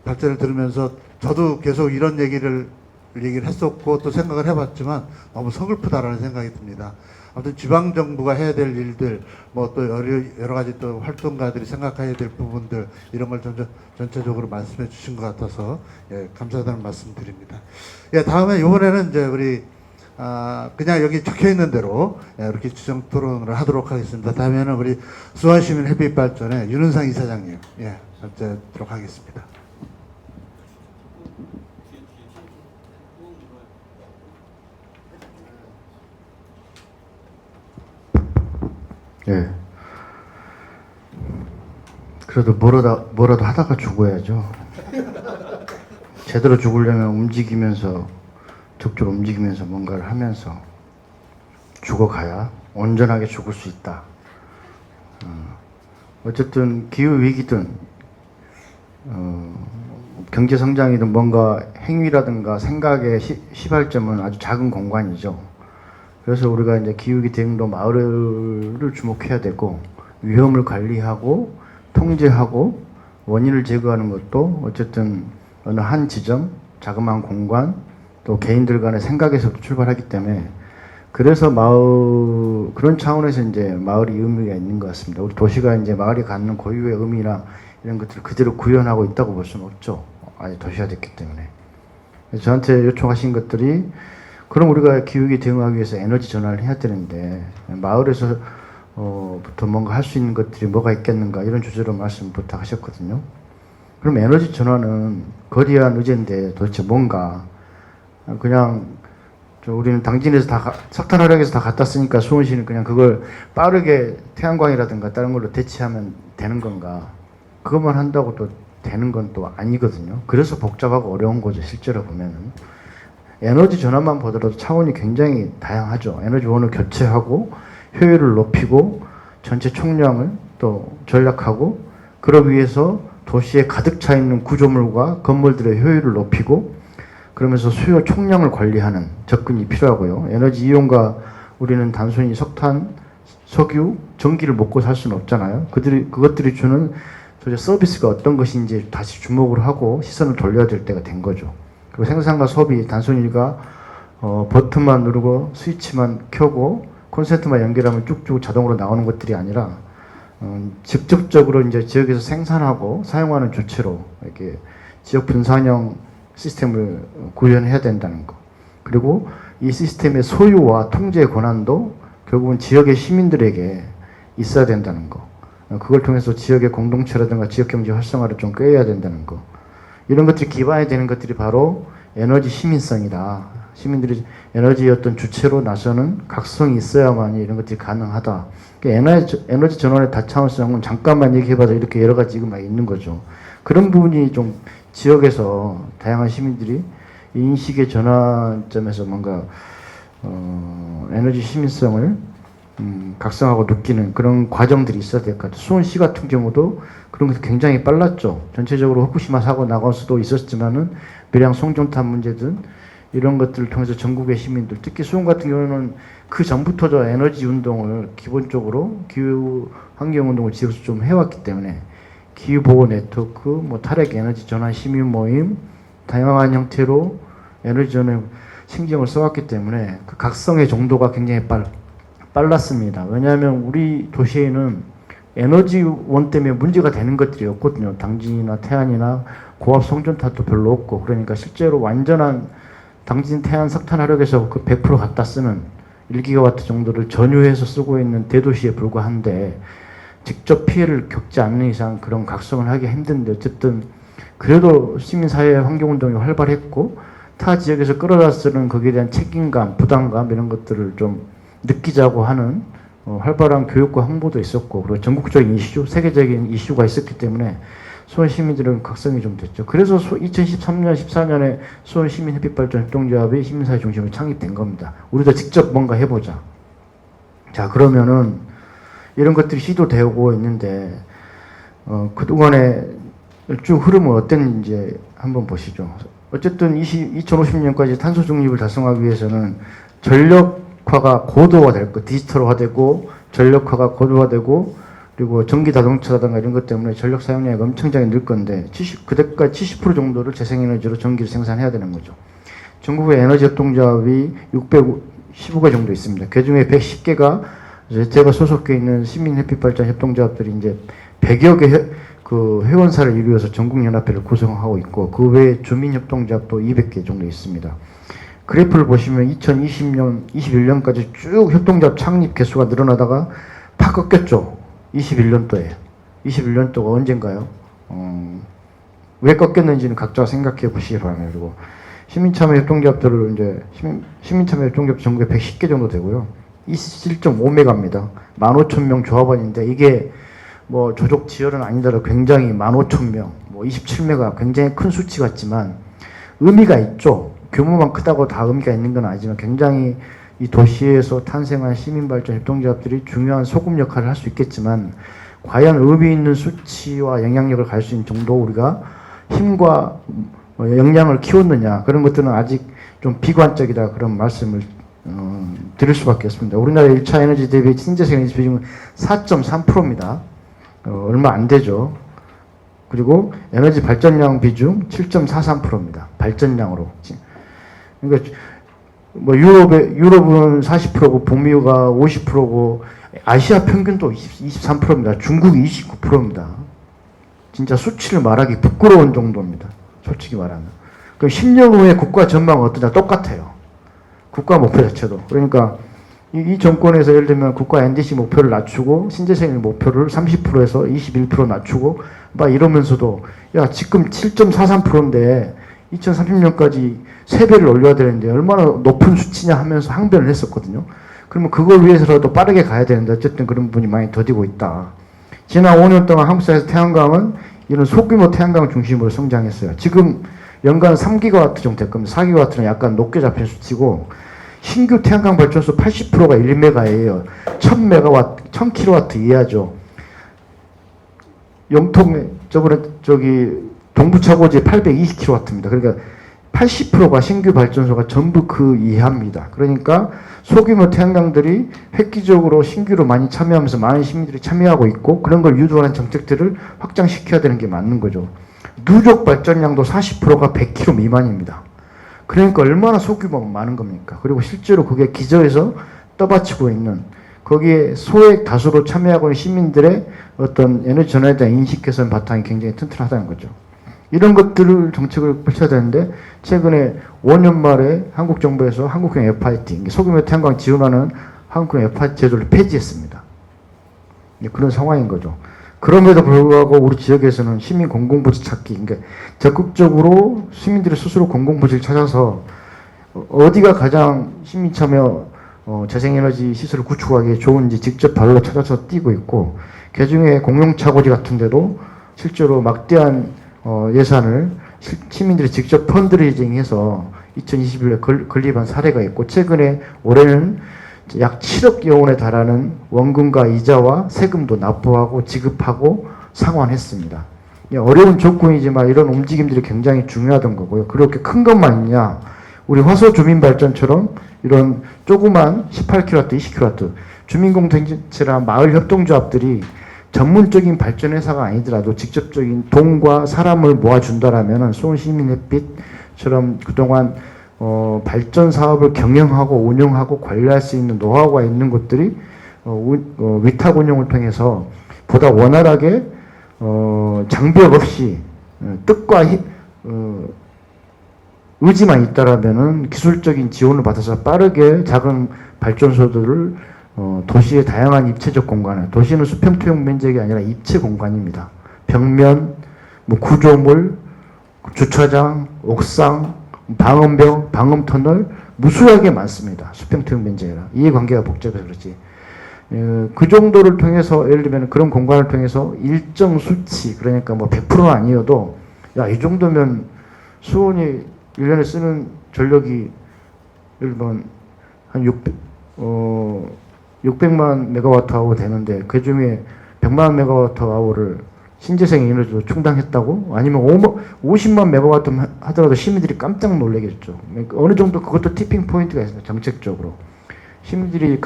발제를 들으면서 저도 계속 이런 얘기를 했었고 또 생각을 해봤지만 너무 서글프다라는 생각이 듭니다. 아무튼 지방 정부가 해야 될 일들 뭐 또 여러 가지 또 활동가들이 생각해야 될 부분들 이런 걸 전체적으로 말씀해 주신 것 같아서 감사하다는 말씀드립니다. 다음에 이번에는 이제 우리 그냥 여기 적혀 있는 대로 이렇게 주정 토론을 하도록 하겠습니다. 다음에는 우리 수원시민 햇빛발전의 윤은상 이사장님 발제하도록 하겠습니다. 그래도 뭐라도 하다가 죽어야죠. 제대로 죽으려면 움직이면서 적극적으로 움직이면서 뭔가를 하면서 죽어가야 온전하게 죽을 수 있다. 어쨌든 기후 위기든 경제 성장이든 뭔가 행위라든가 생각의 시발점은 아주 작은 공간이죠. 그래서 우리가 이제 기후위기 대응도 마을을 주목해야 되고 위험을 관리하고 통제하고 원인을 제거하는 것도 어쨌든 어느 한 지점, 자그마한 공간 또 개인들 간의 생각에서부터 출발하기 때문에 그래서 그런 차원에서 이제 마을이 의미가 있는 것 같습니다. 우리 도시가 이제 마을이 갖는 고유의 의미나 이런 것들을 그대로 구현하고 있다고 볼 수는 없죠. 아직 도시가 됐기 때문에. 그래서 저한테 요청하신 것들이 그럼 우리가 기후위기 대응하기 위해서 에너지 전환을 해야 되는데 마을에서 부터 뭔가 할 수 있는 것들이 뭐가 있겠는가 이런 주제로 말씀 부탁하셨거든요. 그럼 에너지 전환은 거대한 의제인데 도대체 뭔가 그냥 우리는 당진에서 석탄 화력에서 다 갖다 쓰니까 수원시는 그냥 그걸 빠르게 태양광이라든가 다른 걸로 대체하면 되는 건가? 그것만 한다고 또 되는 건 또 아니거든요. 그래서 복잡하고 어려운 거죠. 실제로 보면은 에너지 전환만 보더라도 차원이 굉장히 다양하죠. 에너지원을 교체하고 효율을 높이고 전체 총량을 또 전략하고 그러기 위해서 도시에 가득 차 있는 구조물과 건물들의 효율을 높이고 그러면서 수요 총량을 관리하는 접근이 필요하고요. 에너지 이용과 우리는 단순히 석탄, 석유, 전기를 먹고 살 수는 없잖아요. 그것들이 주는 도대체 서비스가 어떤 것인지 다시 주목을 하고 시선을 돌려야 될 때가 된 거죠. 그리고 생산과 소비 단순히 우리가 버튼만 누르고 스위치만 켜고 콘센트만 연결하면 쭉쭉 자동으로 나오는 것들이 아니라 직접적으로 이제 지역에서 생산하고 사용하는 주체로 이렇게 지역 분산형 시스템을 구현해야 된다는 거. 그리고 이 시스템의 소유와 통제 권한도 결국은 지역의 시민들에게 있어야 된다는 거. 그걸 통해서 지역의 공동체라든가 지역 경제 활성화를 좀 꾀해야 된다는 거. 이런 것들이 기반이 되는 것들이 바로 에너지 시민성이다. 시민들이 에너지의 어떤 주체로 나서는 각성이 있어야만 이런 것들이 가능하다. 에너지 전환의 다차원성은 잠깐만 얘기해봐도 이렇게 여러 가지가 막 있는 거죠. 그런 부분이 좀 지역에서 다양한 시민들이 인식의 전환점에서 뭔가 에너지 시민성을 각성하고 느끼는 그런 과정들이 있어야 될 것 같아요. 수원시 같은 경우도 그런 것이 굉장히 빨랐죠. 전체적으로 후쿠시마 사고 나갈 수도 있었지만은 밀양 송전탑 문제든 이런 것들을 통해서 전국의 시민들, 특히 수원 같은 경우는 그 전부터 저 에너지 운동을 기본적으로 기후 환경 운동을 지역에서 좀 해왔기 때문에 기후 보호 네트워크, 뭐 탈핵 에너지 전환 시민 모임, 다양한 형태로 에너지 전환에 신경을 써왔기 때문에 그 각성의 정도가 굉장히 빨랐습니다. 왜냐하면 우리 도시에는 에너지원 때문에 문제가 되는 것들이 없거든요. 당진이나 태안이나 고압 송전탑도 별로 없고 그러니까 실제로 완전한 당진 태안 석탄 화력에서 그 100% 갖다 쓰는 1기가와트 정도를 전유해서 쓰고 있는 대도시에 불과한데 직접 피해를 겪지 않는 이상 그런 각성을 하기 힘든데 어쨌든 그래도 시민사회 환경운동이 활발했고 타 지역에서 끌어다 쓰는 거기에 대한 책임감, 부담감 이런 것들을 좀 느끼자고 하는 활발한 교육과 홍보도 있었고 그리고 전국적인 이슈, 세계적인 이슈가 있었기 때문에 수원 시민들은 각성이 좀 됐죠. 그래서 2013년, 14년에 수원 시민 햇빛발전 협동조합이 시민사회 중심으로 창립된 겁니다. 우리도 직접 뭔가 해보자. 자, 그러면은 이런 것들이 시도되고 있는데 그동안에 쭉 흐름은 어땠는지 한번 보시죠. 어쨌든 2050년까지 탄소 중립을 달성하기 위해서는 전력화가 고도화될 거, 디지털화되고 전력화가 고도화되고 그리고 전기 자동차라든가 이런 것 때문에 전력 사용량이 엄청나게 늘 건데 그때까지 70% 정도를 재생에너지로 전기를 생산해야 되는 거죠. 전국의 에너지 협동조합이 615개 정도 있습니다. 그 중에 110개가 제가 소속해 있는 시민 햇빛발전 협동조합들이 이제 100여 개 그 회원사를 이루어서 전국연합회를 구성하고 있고 그 외에 주민협동조합도 200개 정도 있습니다. 그래프를 보시면 2020년, 21년까지 쭉 협동조합 창립 개수가 늘어나다가 팍 꺾였죠. 21년도에. 21년도가 언젠가요? 왜 꺾였는지는 각자 생각해 보시기 바랍니다. 그리고 시민참여 협동조합들을 이제 시민참여 협동조합 전국에 110개 정도 되고요. 27.5메가입니다. 15,000명 조합원인데 이게 뭐 조족 지열은 아니더라도 굉장히 15,000명, 뭐 27메가 굉장히 큰 수치 같지만 의미가 있죠. 규모만 크다고 다 의미가 있는 건 아니지만 굉장히 이 도시에서 탄생한 시민발전 협동조합들이 중요한 소금 역할을 할 수 있겠지만 과연 의미 있는 수치와 영향력을 가질 수 있는 정도 우리가 힘과 역량을 키웠느냐 그런 것들은 아직 좀 비관적이다 그런 말씀을 드릴 수밖에 없습니다. 우리나라 1차 에너지 대비 신재생 에너지 비중은 4.3%입니다. 얼마 안 되죠. 그리고 에너지 발전량 비중 7.43%입니다. 발전량으로. 그러니까 뭐 유럽은 40%고 북미가 50%고 아시아 평균도 23%입니다. 중국이 29%입니다. 진짜 수치를 말하기 부끄러운 정도입니다. 솔직히 말하면. 그럼 10년 후에 국가 전망은 어떠냐? 똑같아요. 국가 목표 자체도. 그러니까 이 정권에서 예를 들면 국가 NDC 목표를 낮추고 신재생 목표를 30%에서 21% 낮추고 막 이러면서도 야 지금 7.43%인데 2030년까지 3배를 올려야 되는데 얼마나 높은 수치냐 하면서 항변을 했었거든요. 그러면 그걸 위해서라도 빠르게 가야 되는데 어쨌든 그런 부분이 많이 더디고 있다. 지난 5년 동안 한국 사회에서 태양광은 이런 소규모 태양광 중심으로 성장했어요. 지금 연간 3기가와트 정도 될 겁니다. 4기가와트는 약간 높게 잡힌 수치고 신규 태양광 발전소 80%가 1메가예요. 1000메가와트, 1000kW 이하죠. 영통에 저번에 저기 동부차고지 820kW입니다. 그러니까 80%가 신규 발전소가 전부 그 이하입니다. 그러니까 소규모 태양광들이 획기적으로 신규로 많이 참여하면서 많은 시민들이 참여하고 있고 그런 걸 유도하는 정책들을 확장시켜야 되는 게 맞는 거죠. 누적 발전량도 40%가 100kW 미만입니다. 그러니까 얼마나 소규모가 많은 겁니까? 그리고 실제로 그게 기저에서 떠받치고 있는 거기에 소액 다수로 참여하고 있는 시민들의 어떤 에너지 전환에 대한 인식 개선 바탕이 굉장히 튼튼하다는 거죠. 이런 것들을 정책을 펼쳐야 되는데 최근에 5년 말에 한국 정부에서 한국형 FIT, 소규모 태양광 지원하는 한국형 FIT 제도를 폐지했습니다. 그런 상황인 거죠. 그럼에도 불구하고 우리 지역에서는 시민 공공부지 찾기, 그러니까 적극적으로 시민들이 스스로 공공부지를 찾아서 어디가 가장 시민 참여 재생에너지 시설을 구축하기에 좋은지 직접 발로 찾아서 뛰고 있고, 그중에 공용차고지 같은 데도 실제로 막대한 예산을 시민들이 직접 펀드레이징해서 2021년에 건립한 사례가 있고, 최근에 올해는 약 7억여 원에 달하는 원금과 이자와 세금도 납부하고 지급하고 상환했습니다. 어려운 조건이지만 이런 움직임들이 굉장히 중요하던 거고요. 그렇게 큰 것만 있냐? 우리 화소 주민발전처럼 이런 조그만 18kW, 20kW 주민공동체나 마을협동조합들이 전문적인 발전회사가 아니더라도 직접적인 돈과 사람을 모아준다라면 수원시민햇빛처럼 그동안 발전 사업을 경영하고 운영하고 관리할 수 있는 노하우가 있는 곳들이 위탁 운영을 통해서 보다 원활하게 장벽 없이 뜻과 의지만 있다라면은 기술적인 지원을 받아서 빠르게 작은 발전소들을 도시의 다양한 입체적 공간을, 도시는 수평투영 면적이 아니라 입체 공간입니다. 벽면, 구조물, 주차장, 옥상, 방음벽, 방음터널 무수하게 많습니다. 수평투영 면적이라. 이해관계가 복잡해서 그렇지. 그 정도를 통해서 예를 들면 그런 공간을 통해서 일정 수치, 그러니까 뭐 100%는 아니어도 야, 이 정도면 수원이 1년에 쓰는 전력이 예를 들면 한 600만 메가와트 아워 되는데 그 중에 100만 메가와트 아워를 신재생 에너지로 충당했다고? 아니면 50만 메가와트 하더라도 시민들이 깜짝 놀라겠죠. 그러니까 어느 정도 그것도 티핑 포인트가 있습니다. 정책적으로. 시민들이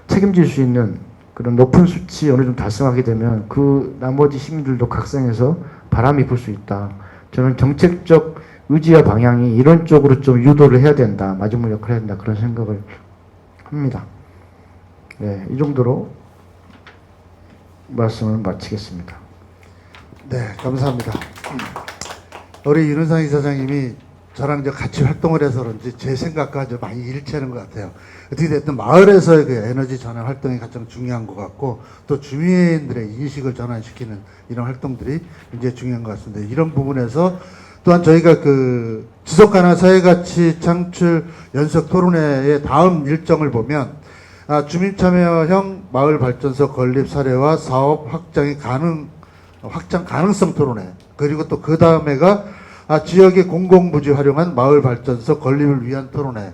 책임질 수 있는 그런 높은 수치 어느 정도 달성하게 되면 그 나머지 시민들도 각성해서 바람이 불 수 있다. 저는 정책적 의지와 방향이 이런 쪽으로 좀 유도를 해야 된다. 마지막 역할을 해야 된다. 그런 생각을 합니다. 네, 이 정도로 말씀을 마치겠습니다. 네, 감사합니다. 우리 윤은상 이사장님이 저랑 같이 활동을 해서 그런지 제 생각과 좀 많이 일치하는 것 같아요. 어떻게 됐든 마을에서의 그 에너지 전환 활동이 가장 중요한 것 같고, 또 주민들의 인식을 전환시키는 이런 활동들이 굉장히 중요한 것 같습니다. 이런 부분에서 또한 저희가 그 지속가능한 사회가치 창출 연석 토론회의 다음 일정을 보면 주민참여형 마을발전소 건립 사례와 사업 확장 가능성 토론회, 그리고 또 그 다음에가 지역의 공공부지 활용한 마을발전소 건립을 위한 토론회,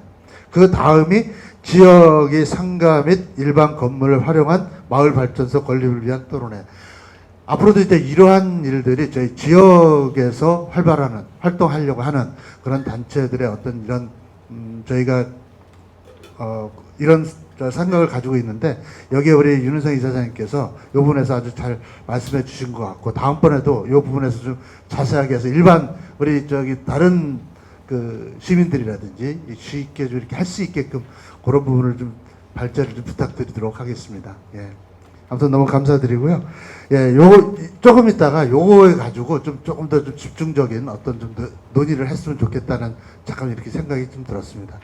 그 다음이 지역의 상가 및 일반 건물을 활용한 마을발전소 건립을 위한 토론회. 앞으로도 이제 이러한 일들이 저희 지역에서 활동하려고 하는 그런 단체들의 어떤 이런 저희가 이런 생각을 가지고 있는데, 여기에 우리 윤은성 이사장님께서 이 부분에서 아주 잘 말씀해 주신 것 같고, 다음번에도 이 부분에서 좀 자세하게 해서 일반 우리 다른 그 시민들이라든지 쉽게 좀 이렇게 할 수 있게끔 그런 부분을 좀 발제를 좀 부탁드리도록 하겠습니다. 예. 아무튼 너무 감사드리고요. 예, 요거 조금 있다가 요거에 가지고 조금 더 좀 집중적인 어떤 좀 더 논의를 했으면 좋겠다는 잠깐 이렇게 생각이 좀 들었습니다.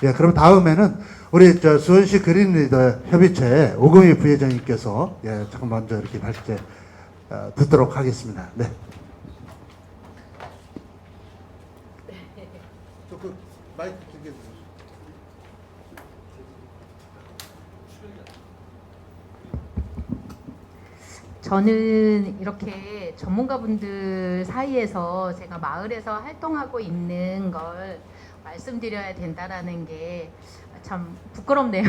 예, 그럼 다음에는 우리 수원시 그린리더 협의체 오금희 부회장님께서 잠깐 먼저 이렇게 발제 듣도록 하겠습니다. 네. 조금 마이크 길게 주세요. 저는 이렇게 전문가분들 사이에서 제가 마을에서 활동하고 있는 걸 말씀드려야 된다라는 게 참 부끄럽네요.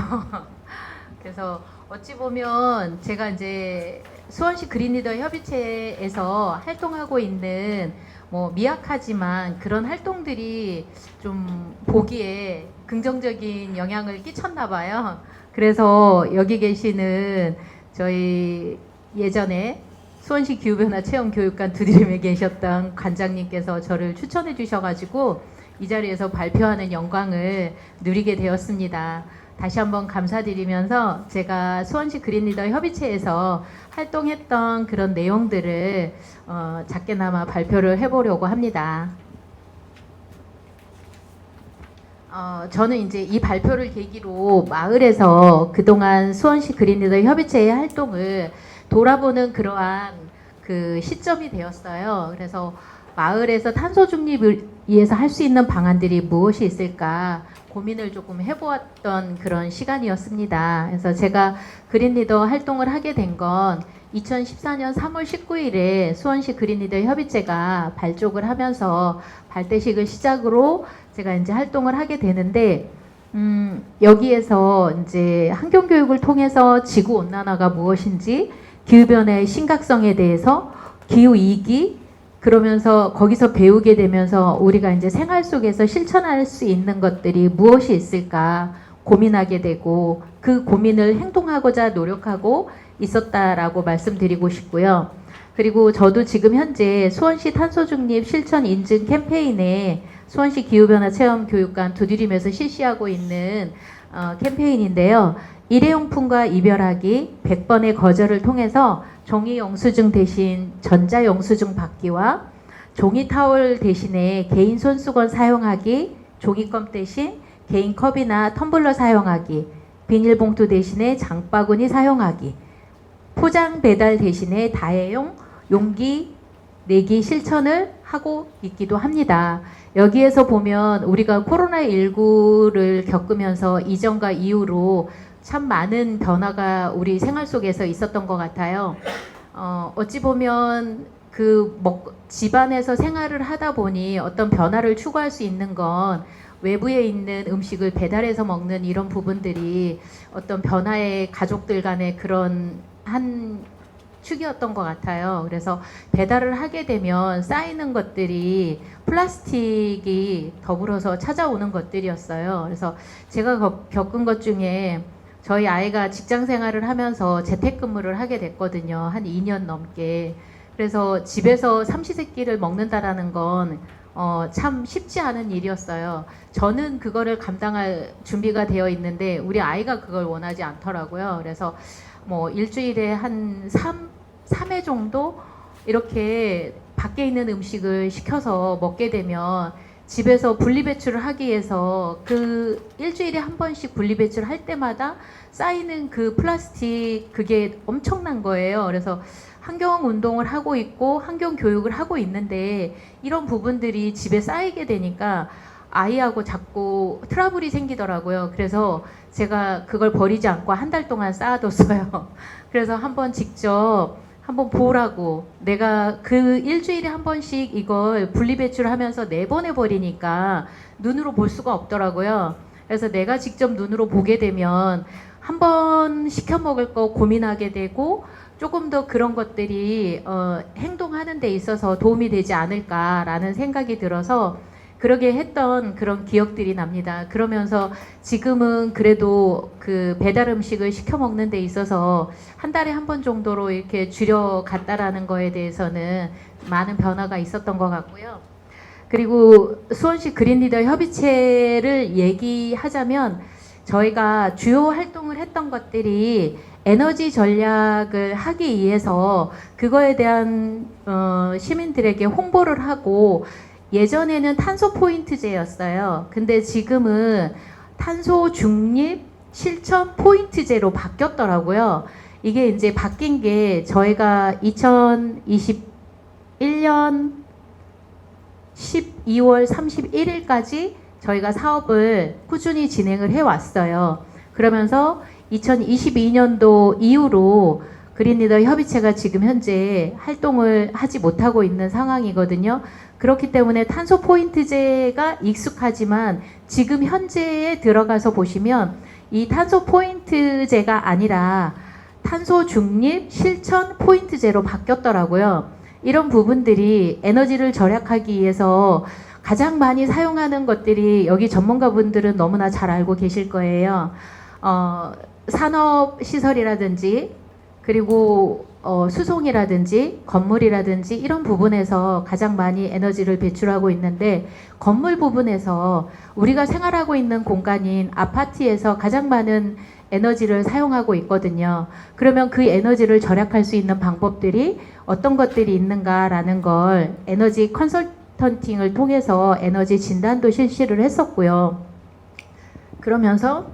그래서 어찌 보면 제가 이제 수원시 그린리더 협의체에서 활동하고 있는 뭐 미약하지만 그런 활동들이 좀 보기에 긍정적인 영향을 끼쳤나 봐요. 그래서 여기 계시는 저희 예전에 수원시 기후변화 체험교육관 두드림에 계셨던 관장님께서 저를 추천해 주셔가지고 이 자리에서 발표하는 영광을 누리게 되었습니다. 다시 한번 감사드리면서 제가 수원시 그린리더 협의체에서 활동했던 그런 내용들을 작게나마 발표를 해보려고 합니다. 저는 이제 이 발표를 계기로 마을에서 그동안 수원시 그린리더 협의체의 활동을 돌아보는 그러한 그 시점이 되었어요. 그래서 마을에서 탄소 중립을 위해서 할 수 있는 방안들이 무엇이 있을까 고민을 조금 해보았던 그런 시간이었습니다. 그래서 제가 그린리더 활동을 하게 된 건 2014년 3월 19일에 수원시 그린리더 협의체가 발족을 하면서 발대식을 시작으로 제가 이제 활동을 하게 되는데 여기에서 이제 환경교육을 통해서 지구 온난화가 무엇인지 기후변화의 심각성에 대해서 기후위기 그러면서 거기서 배우게 되면서 우리가 이제 생활 속에서 실천할 수 있는 것들이 무엇이 있을까 고민하게 되고 그 고민을 행동하고자 노력하고 있었다라고 말씀드리고 싶고요. 그리고 저도 지금 현재 수원시 탄소중립 실천 인증 캠페인에 수원시 기후변화 체험교육관 두드림에서 실시하고 있는 캠페인인데요. 일회용품과 이별하기 100번의 거절을 통해서 종이 영수증 대신 전자 영수증 받기와 종이 타월 대신에 개인 손수건 사용하기, 종이껌 대신 개인 컵이나 텀블러 사용하기, 비닐봉투 대신에 장바구니 사용하기, 포장 배달 대신에 다회용 용기 내기 실천을 하고 있기도 합니다. 여기에서 보면 우리가 코로나19를 겪으면서 이전과 이후로 참 많은 변화가 우리 생활 속에서 있었던 것 같아요. 어찌 보면 집안에서 생활을 하다 보니 어떤 변화를 추구할 수 있는 건 외부에 있는 음식을 배달해서 먹는 이런 부분들이 어떤 변화의 가족들 간의 그런 한 축이었던 것 같아요. 그래서 배달을 하게 되면 쌓이는 것들이 플라스틱이 더불어서 찾아오는 것들이었어요. 그래서 제가 겪은 것 중에 저희 아이가 직장 생활을 하면서 재택근무를 하게 됐거든요. 한 2년 넘게. 그래서 집에서 삼시세끼를 먹는다라는 건 참 쉽지 않은 일이었어요. 저는 그거를 감당할 준비가 되어 있는데 우리 아이가 그걸 원하지 않더라고요. 그래서 뭐 일주일에 한 3회 정도 이렇게 밖에 있는 음식을 시켜서 먹게 되면 집에서 분리배출을 하기 위해서 그 일주일에 한 번씩 분리배출을 할 때마다 쌓이는 그 플라스틱 그게 엄청난 거예요. 그래서 환경운동을 하고 있고 환경교육을 하고 있는데 이런 부분들이 집에 쌓이게 되니까 아이하고 자꾸 트러블이 생기더라고요. 그래서 제가 그걸 버리지 않고 한 달 동안 쌓아뒀어요. 그래서 한번 직접 한번 보라고 내가 그 일주일에 한 번씩 이걸 분리배출하면서 내보내버리니까 눈으로 볼 수가 없더라고요. 그래서 내가 직접 눈으로 보게 되면 한 번 시켜 먹을 거 고민하게 되고 조금 더 그런 것들이 행동하는 데 있어서 도움이 되지 않을까라는 생각이 들어서 그러게 했던 그런 기억들이 납니다. 그러면서 지금은 그래도 그 배달 음식을 시켜 먹는 데 있어서 한 달에 한 번 정도로 이렇게 줄여갔다라는 거에 대해서는 많은 변화가 있었던 것 같고요. 그리고 수원시 그린리더 협의체를 얘기하자면 저희가 주요 활동을 했던 것들이 에너지 전략을 하기 위해서 그거에 대한 시민들에게 홍보를 하고 예전에는 탄소 포인트제였어요. 근데 지금은 탄소 중립 실천 포인트제로 바뀌었더라고요. 이게 이제 바뀐 게 저희가 2021년 12월 31일까지 저희가 사업을 꾸준히 진행을 해왔어요. 그러면서 2022년도 이후로 그린리더 협의체가 지금 현재 활동을 하지 못하고 있는 상황이거든요. 그렇기 때문에 탄소 포인트제가 익숙하지만 지금 현재에 들어가서 보시면 이 탄소 포인트제가 아니라 탄소 중립 실천 포인트제로 바뀌었더라고요. 이런 부분들이 에너지를 절약하기 위해서 가장 많이 사용하는 것들이 여기 전문가분들은 너무나 잘 알고 계실 거예요. 산업시설이라든지 그리고 수송이라든지 건물이라든지 이런 부분에서 가장 많이 에너지를 배출하고 있는데 건물 부분에서 우리가 생활하고 있는 공간인 아파트에서 가장 많은 에너지를 사용하고 있거든요. 그러면 그 에너지를 절약할 수 있는 방법들이 어떤 것들이 있는가라는 걸 에너지 컨설턴팅을 통해서 에너지 진단도 실시를 했었고요. 그러면서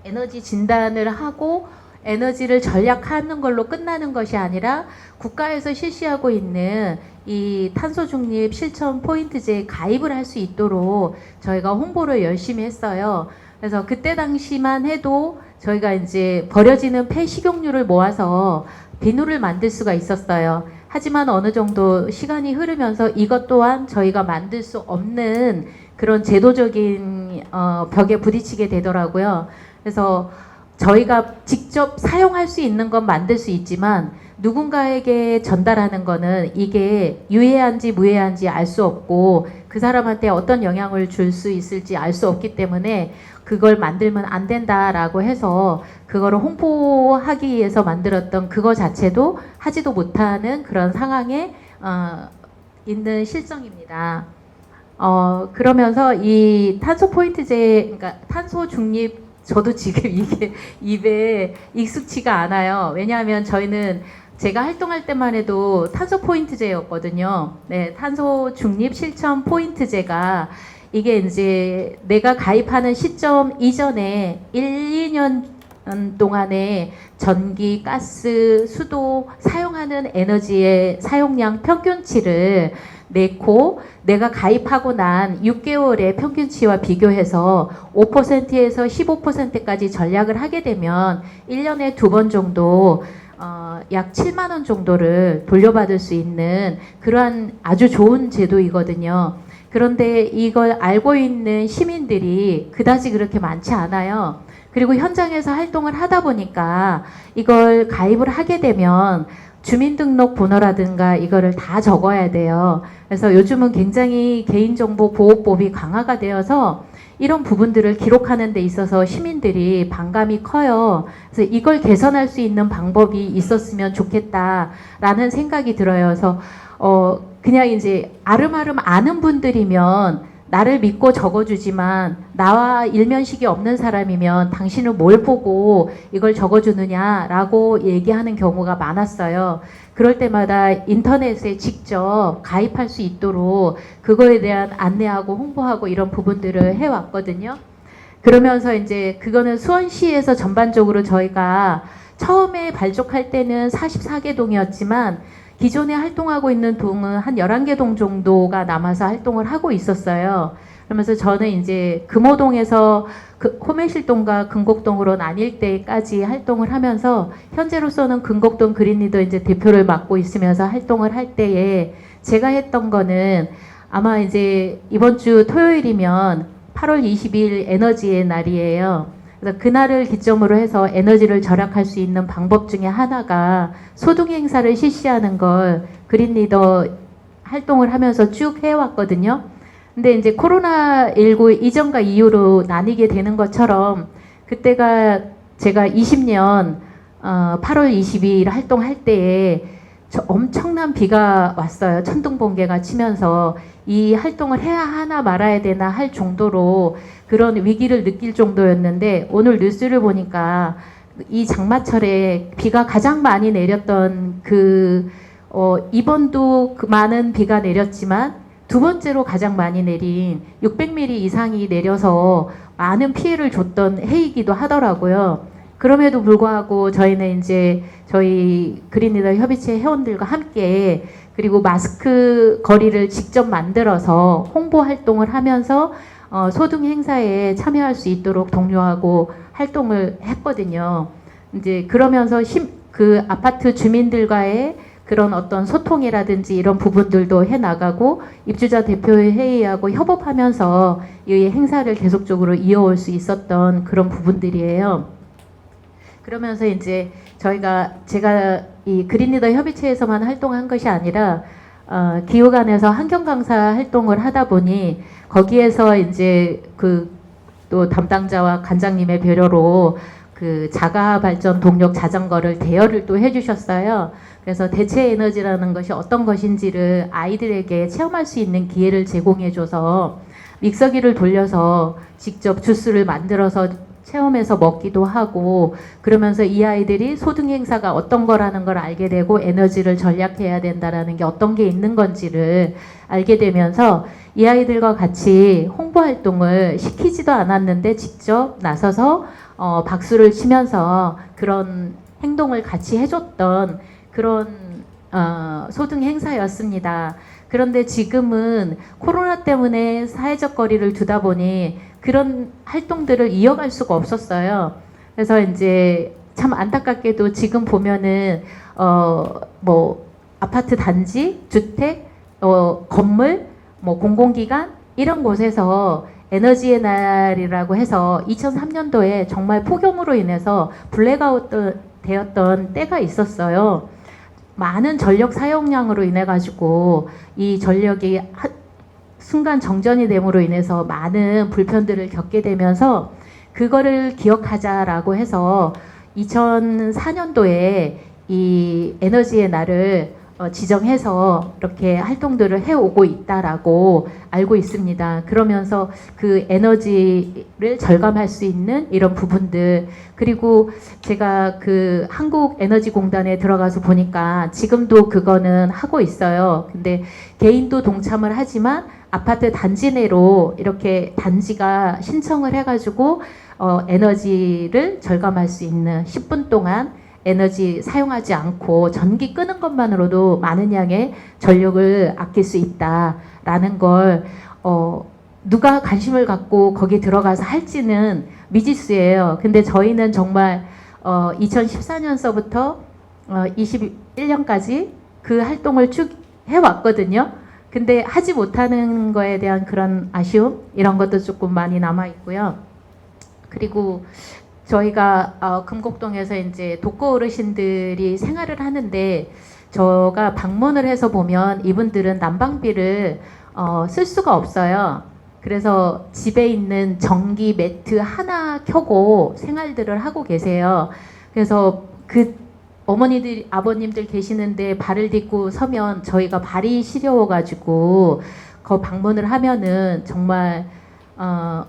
에너지 진단을 하고 에너지를 절약하는 걸로 끝나는 것이 아니라 국가에서 실시하고 있는 이 탄소 중립 실천 포인트제에 가입을 할 수 있도록 저희가 홍보를 열심히 했어요. 그래서 그때 당시만 해도 저희가 이제 버려지는 폐식용유를 모아서 비누를 만들 수가 있었어요. 하지만 어느 정도 시간이 흐르면서 이것 또한 저희가 만들 수 없는 그런 제도적인 벽에 부딪히게 되더라고요. 그래서 저희가 직접 사용할 수 있는 건 만들 수 있지만 누군가에게 전달하는 거는 이게 유해한지 무해한지 알 수 없고 그 사람한테 어떤 영향을 줄 수 있을지 알 수 없기 때문에 그걸 만들면 안 된다라고 해서 그거를 홍보하기 위해서 만들었던 그거 자체도 하지도 못하는 그런 상황에 있는 실정입니다. 그러면서 이 탄소 포인트제, 그러니까 탄소 중립, 저도 지금 이게 입에 익숙치가 않아요. 왜냐하면 저희는 제가 활동할 때만 해도 탄소 포인트제였거든요. 네, 탄소 중립 실천 포인트제가 이게 이제 내가 가입하는 시점 이전에 1, 2년 동안에 전기, 가스, 수도 사용하는 에너지의 사용량 평균치를 내고 내가 가입하고 난 6개월의 평균치와 비교해서 5%에서 15%까지 전략을 하게 되면 1년에 2번 정도 약 7만 원 정도를 돌려받을 수 있는 그러한 아주 좋은 제도이거든요. 그런데 이걸 알고 있는 시민들이 그다지 그렇게 많지 않아요. 그리고 현장에서 활동을 하다 보니까 이걸 가입을 하게 되면 주민등록번호라든가 이거를 다 적어야 돼요. 그래서 요즘은 굉장히 개인정보보호법이 강화가 되어서 이런 부분들을 기록하는 데 있어서 시민들이 반감이 커요. 그래서 이걸 개선할 수 있는 방법이 있었으면 좋겠다라는 생각이 들어요. 그래서 그냥 이제 아름아름 아는 분들이면 나를 믿고 적어주지만 나와 일면식이 없는 사람이면 당신은 뭘 보고 이걸 적어주느냐라고 얘기하는 경우가 많았어요. 그럴 때마다 인터넷에 직접 가입할 수 있도록 그거에 대한 안내하고 홍보하고 이런 부분들을 해왔거든요. 그러면서 이제 그거는 수원시에서 전반적으로 저희가 처음에 발족할 때는 44개 동이었지만 기존에 활동하고 있는 동은 한 11개 동 정도가 남아서 활동을 하고 있었어요. 그러면서 저는 이제 금호동에서 호매실동과 금곡동으로 나뉠 때까지 활동을 하면서 현재로서는 금곡동 그린리더 이제 대표를 맡고 있으면서 활동을 할 때에 제가 했던 거는 아마 이제 이번 주 토요일이면 8월 20일 에너지의 날이에요. 그래서 그날을 기점으로 해서 에너지를 절약할 수 있는 방법 중에 하나가 소등 행사를 실시하는 걸 그린리더 활동을 하면서 쭉 해왔거든요. 근데 이제 코로나19 이전과 이후로 나뉘게 되는 것처럼 그때가 제가 20년 8월 22일 활동할 때에 엄청난 비가 왔어요. 천둥 번개가 치면서 이 활동을 해야 하나 말아야 되나 할 정도로 그런 위기를 느낄 정도였는데 오늘 뉴스를 보니까 이 장마철에 비가 가장 많이 내렸던 이번도 그 많은 비가 내렸지만 두 번째로 가장 많이 내린 600mm 이상이 내려서 많은 피해를 줬던 해이기도 하더라고요. 그럼에도 불구하고 저희는 이제 저희 그린리더 협의체 회원들과 함께 그리고 마스크 거리를 직접 만들어서 홍보 활동을 하면서 소등 행사에 참여할 수 있도록 독려하고 활동을 했거든요. 이제 그러면서 그 아파트 주민들과의 그런 어떤 소통이라든지 이런 부분들도 해 나가고 입주자 대표회 회의하고 협업하면서 이 행사를 계속적으로 이어올 수 있었던 그런 부분들이에요. 그러면서 이제 제가 이 그린리더 협의체에서만 활동한 것이 아니라 기후관에서 환경 강사 활동을 하다 보니 거기에서 이제 또 담당자와 관장님의 배려로 그 자가 발전 동력 자전거를 대여를 또 해주셨어요. 그래서 대체 에너지라는 것이 어떤 것인지를 아이들에게 체험할 수 있는 기회를 제공해줘서 믹서기를 돌려서 직접 주스를 만들어서 체험해서 먹기도 하고, 그러면서 이 아이들이 소등 행사가 어떤 거라는 걸 알게 되고 에너지를 절약해야 된다라는 게 어떤 게 있는 건지를 알게 되면서 이 아이들과 같이 홍보 활동을 시키지도 않았는데 직접 나서서 박수를 치면서 그런 행동을 같이 해줬던 그런 소등 행사였습니다. 그런데 지금은 코로나 때문에 사회적 거리를 두다 보니 그런 활동들을 이어갈 수가 없었어요. 그래서 이제 참 안타깝게도 지금 보면은 뭐 아파트 단지, 주택, 건물, 뭐 공공기관 이런 곳에서 에너지의 날이라고 해서 2003년도에 정말 폭염으로 인해서 블랙아웃 되었던 때가 있었어요. 많은 전력 사용량으로 인해 가지고 이 전력이 순간 정전이 됨으로 인해서 많은 불편들을 겪게 되면서 그거를 기억하자라고 해서 2004년도에 이 에너지의 날을 지정해서 이렇게 활동들을 해오고 있다라고 알고 있습니다. 그러면서 그 에너지를 절감할 수 있는 이런 부분들, 그리고 제가 그 한국에너지공단에 들어가서 보니까 지금도 그거는 하고 있어요. 근데 개인도 동참을 하지만 아파트 단지 내로 이렇게 단지가 신청을 해가지고 에너지를 절감할 수 있는 10분 동안 에너지 사용하지 않고 전기 끄는 것만으로도 많은 양의 전력을 아낄 수 있다라는 걸 누가 관심을 갖고 거기 들어가서 할지는 미지수예요. 근데 저희는 정말 2014년서부터 21년까지 그 활동을 쭉 해왔거든요. 근데 하지 못하는 거에 대한 그런 아쉬움 이런 것도 조금 많이 남아 있고요. 그리고 저희가 금곡동에서 이제 독거 어르신들이 생활을 하는데 제가 방문을 해서 보면 이분들은 난방비를 쓸 수가 없어요. 그래서 집에 있는 전기 매트 하나 켜고 생활들을 하고 계세요. 그래서 그 어머니들, 아버님들 계시는데 발을 딛고 서면 저희가 발이 시려워가지고 그 방문을 하면은 정말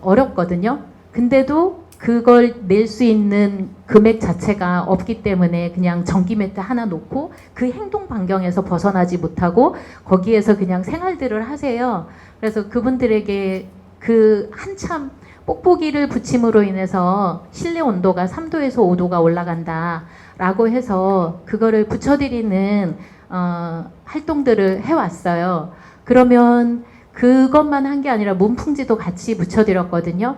어렵거든요. 근데도 그걸 낼 수 있는 금액 자체가 없기 때문에 그냥 전기 매트 하나 놓고 그 행동 반경에서 벗어나지 못하고 거기에서 그냥 생활들을 하세요. 그래서 그분들에게 그 한참 뽁뽁이를 붙임으로 인해서 실내 온도가 3도에서 5도가 올라간다 라고 해서 그거를 붙여드리는 활동들을 해왔어요. 그러면 그것만 한 게 아니라 문풍지도 같이 붙여드렸거든요.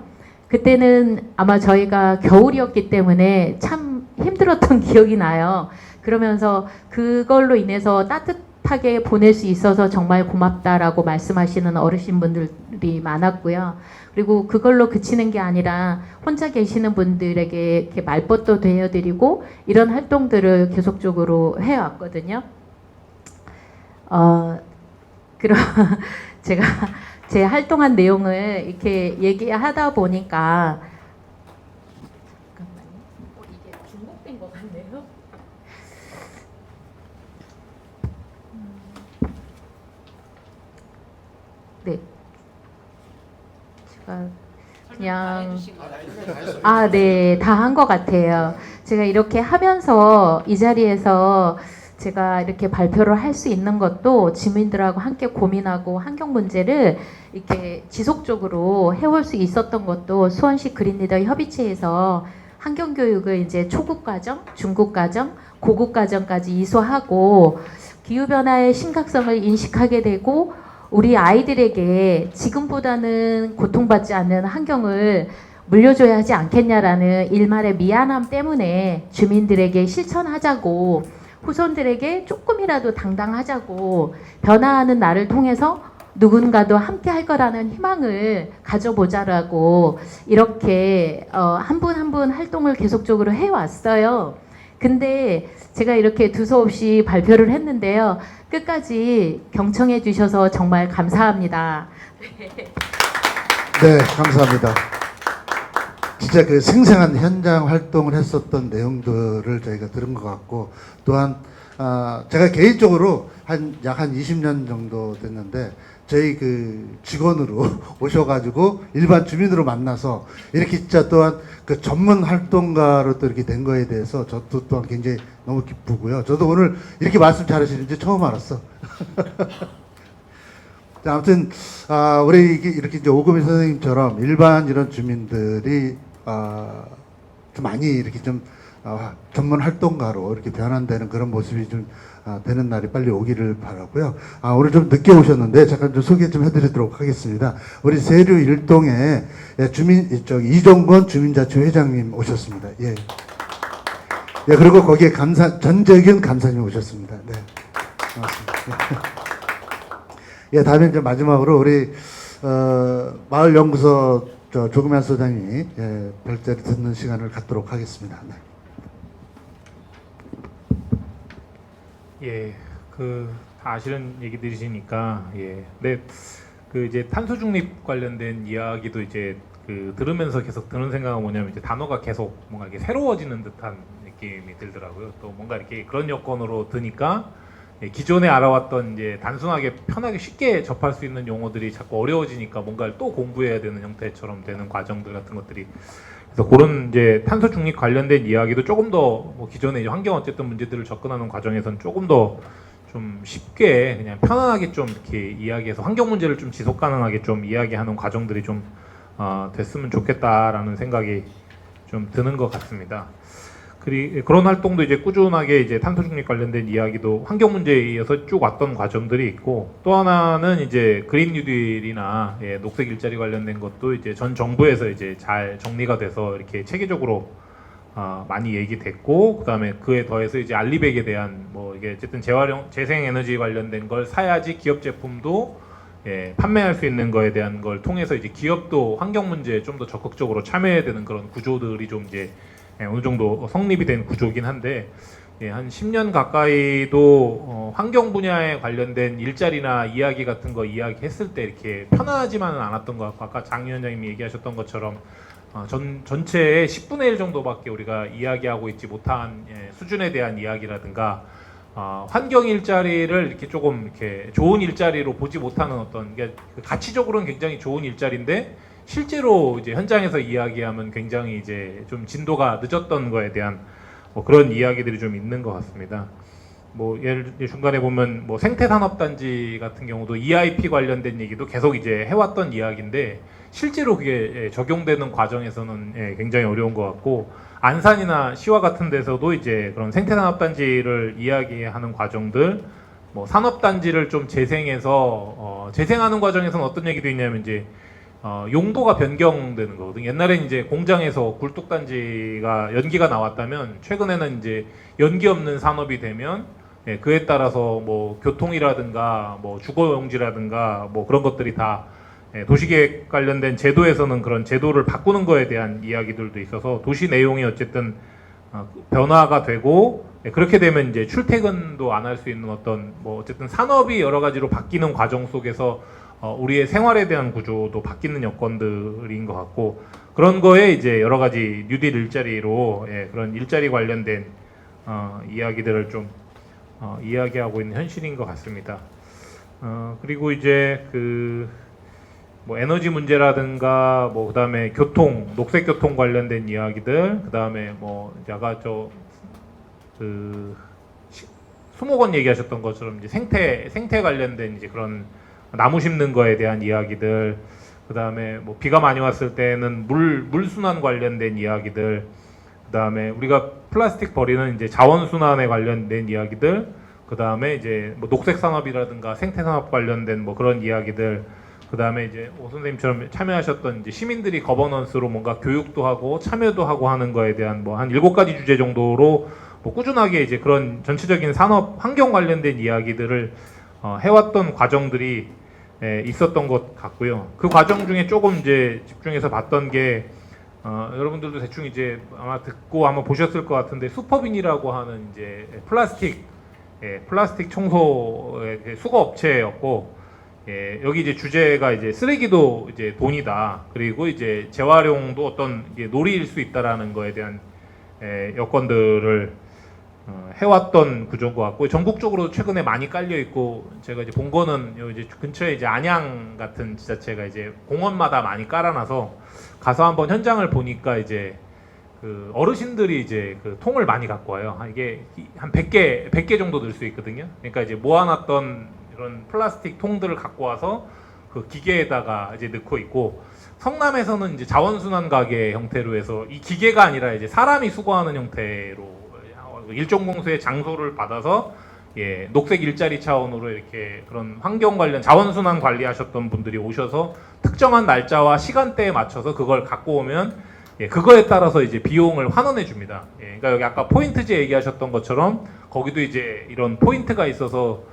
그때는 아마 저희가 겨울이었기 때문에 참 힘들었던 기억이 나요. 그러면서 그걸로 인해서 따뜻하게 보낼 수 있어서 정말 고맙다라고 말씀하시는 어르신분들이 많았고요. 그리고 그걸로 그치는 게 아니라 혼자 계시는 분들에게 이렇게 말벗도 되어드리고 이런 활동들을 계속적으로 해왔거든요. 그럼 제가 제 활동한 내용을 이렇게 얘기하다 보니까 잠깐만요. 이게 중복된 것 같네요. 네. 제가 그냥 네, 다 한 것 같아요. 제가 이렇게 하면서 이 자리에서 제가 이렇게 발표를 할 수 있는 것도 주민들하고 함께 고민하고 환경 문제를 이렇게 지속적으로 해올 수 있었던 것도 수원시 그린리더 협의체에서 환경 교육을 이제 초급 과정, 중급 과정, 고급 과정까지 이수하고 기후 변화의 심각성을 인식하게 되고 우리 아이들에게 지금보다는 고통받지 않는 환경을 물려줘야 하지 않겠냐라는 일말의 미안함 때문에 주민들에게 실천하자고, 후손들에게 조금이라도 당당하자고, 변화하는 나를 통해서 누군가도 함께 할 거라는 희망을 가져보자라고 이렇게 한 분 한 분 활동을 계속적으로 해왔어요. 근데 제가 이렇게 두서없이 발표를 했는데요. 끝까지 경청해 주셔서 정말 감사합니다. 네, 감사합니다. 진짜 그 생생한 현장 활동을 했었던 내용들을 저희가 들은 것 같고, 또한 제가 개인적으로 약 한 20년 정도 됐는데 저희 그 직원으로 오셔가지고 일반 주민으로 만나서 이렇게 진짜 또한 그 전문 활동가로 또 이렇게 된 거에 대해서 저도 또한 굉장히 너무 기쁘고요. 저도 오늘 이렇게 말씀 잘하시는지 처음 알았어. 자, 아무튼 우리 이렇게 이제 오금희 선생님처럼 일반 이런 주민들이 좀 많이 이렇게 좀 전문 활동가로 이렇게 변환되는 그런 모습이 좀 되는 날이 빨리 오기를 바라고요. 오늘 좀 늦게 오셨는데 잠깐 좀 소개 좀 해드리도록 하겠습니다. 우리 세류 일동에 이종건 주민자치 회장님 오셨습니다. 예. 예, 그리고 거기에 전재균 감사님 오셨습니다. 네, 고맙습니다. 예, 다음에 이제 마지막으로 우리 마을연구소 조금현 소장님이 별자리 듣는 시간을 갖도록 하겠습니다. 네. 예, 다 아시는 얘기들이시니까 네, 이제 탄소 중립 관련된 이야기도 이제 들으면서 계속 드는 생각은 뭐냐면 이제 단어가 계속 뭔가 이렇게 새로워지는 듯한 느낌이 들더라고요. 또 뭔가 이렇게 그런 여건으로 드니까 기존에 알아왔던 이제 단순하게 편하게 쉽게 접할 수 있는 용어들이 자꾸 어려워지니까 뭔가를 또 공부해야 되는 형태처럼 되는 과정들 같은 것들이, 그래서 그런 이제 탄소 중립 관련된 이야기도 조금 더 뭐 기존의 이제 환경 어쨌든 문제들을 접근하는 과정에서는 조금 더 좀 쉽게 그냥 편안하게 좀 이렇게 이야기해서 환경 문제를 좀 지속 가능하게 좀 이야기하는 과정들이 좀 됐으면 좋겠다라는 생각이 좀 드는 것 같습니다. 그런 활동도 이제 꾸준하게 이제 탄소 중립 관련된 이야기도 환경 문제에 의해서 쭉 왔던 과정들이 있고, 또 하나는 이제 그린 뉴딜이나 녹색 일자리 관련된 것도 이제 전 정부에서 이제 잘 정리가 돼서 이렇게 체계적으로 많이 얘기됐고, 그다음에 그에 더해서 이제 알리백에 대한 뭐 이게 어쨌든 재생 에너지 관련된 걸 사야지 기업 제품도 판매할 수 있는 거에 대한 걸 통해서 이제 기업도 환경 문제에 좀 더 적극적으로 참여해야 되는 그런 구조들이 좀 이제 어느 정도 성립이 된 구조긴 한데, 한 10년 가까이도 환경 분야에 관련된 일자리나 이야기 같은 거 이야기했을 때 이렇게 편안하지만은 않았던 것 같고, 아까 장 위원장님이 얘기하셨던 것처럼 전체의 10분의 1 정도밖에 우리가 이야기하고 있지 못한 수준에 대한 이야기라든가, 환경 일자리를 이렇게 조금 이렇게 좋은 일자리로 보지 못하는 어떤 게 가치적으로는 굉장히 좋은 일자리인데 실제로 이제 현장에서 이야기하면 굉장히 이제 좀 진도가 늦었던 거에 대한 뭐 그런 이야기들이 좀 있는 것 같습니다. 뭐 예를 중간에 보면 뭐 생태산업단지 같은 경우도 EIP 관련된 얘기도 계속 이제 해왔던 이야기인데 실제로 그게 적용되는 과정에서는 굉장히 어려운 것 같고, 안산이나 시와 같은 데서도 이제 그런 생태산업단지를 이야기하는 과정들, 뭐 산업단지를 좀 재생해서 재생하는 과정에서는 어떤 얘기도 있냐면 이제 용도가 변경되는 거거든요. 옛날에는 이제 공장에서 굴뚝단지가 연기가 나왔다면 최근에는 이제 연기 없는 산업이 되면 그에 따라서 뭐 교통이라든가 뭐 주거용지라든가 뭐 그런 것들이 다 도시계획 관련된 제도에서는 그런 제도를 바꾸는 거에 대한 이야기들도 있어서 도시 내용이 어쨌든 변화가 되고, 그렇게 되면 이제 출퇴근도 안 할 수 있는 어떤 뭐 어쨌든 산업이 여러 가지로 바뀌는 과정 속에서 우리의 생활에 대한 구조도 바뀌는 여건들인 것 같고, 그런 거에 이제 여러 가지 뉴딜 일자리로 그런 일자리 관련된 이야기들을 좀 이야기하고 있는 현실인 것 같습니다. 그리고 이제 뭐 에너지 문제라든가 뭐 그다음에 교통, 녹색 교통 관련된 이야기들, 그다음에 뭐 아까 수목원 얘기하셨던 것처럼 이제 생태 관련된 이제 그런 나무 심는 거에 대한 이야기들, 그다음에 뭐 비가 많이 왔을 때는 물 순환 관련된 이야기들, 그다음에 우리가 플라스틱 버리는 이제 자원 순환에 관련된 이야기들, 그다음에 이제 뭐 녹색 산업이라든가 생태 산업 관련된 뭐 그런 이야기들, 그다음에 이제 오 선생님처럼 참여하셨던 이제 시민들이 거버넌스로 뭔가 교육도 하고 참여도 하고 하는 거에 대한 뭐 한 7가지 주제 정도로 뭐 꾸준하게 이제 그런 전체적인 산업 환경 관련된 이야기들을 해왔던 과정들이 있었던 것 같고요. 그 과정 중에 조금 이제 집중해서 봤던 게 여러분들도 대충 이제 아마 듣고 한번 보셨을 것 같은데 슈퍼빈이라고 하는 이제 플라스틱 청소의 수거 업체였고, 여기 이제 주제가 이제 쓰레기도 이제 돈이다. 그리고 이제 재활용도 어떤 놀이일 수 있다라는 거에 대한 여건들을 해왔던 구조인 것 같고, 전국적으로 최근에 많이 깔려 있고, 제가 이제 본 거는 요 이제 근처에 이제 안양 같은 지자체가 이제 공원마다 많이 깔아놔서 가서 한번 현장을 보니까 이제 그 어르신들이 이제 그 통을 많이 갖고 와요. 이게 한 100개 정도 넣을 수 있거든요. 그러니까 이제 모아놨던 이런 플라스틱 통들을 갖고 와서 그 기계에다가 이제 넣고 있고, 성남에서는 이제 자원순환 가게 형태로 해서 이 기계가 아니라 이제 사람이 수거하는 형태로 일종 공수의 장소를 받아서 녹색 일자리 차원으로 이렇게 그런 환경 관련 자원순환 관리하셨던 분들이 오셔서 특정한 날짜와 시간대에 맞춰서 그걸 갖고 오면 그거에 따라서 이제 비용을 환원해 줍니다. 그러니까 여기 아까 포인트제 얘기하셨던 것처럼 거기도 이제 이런 포인트가 있어서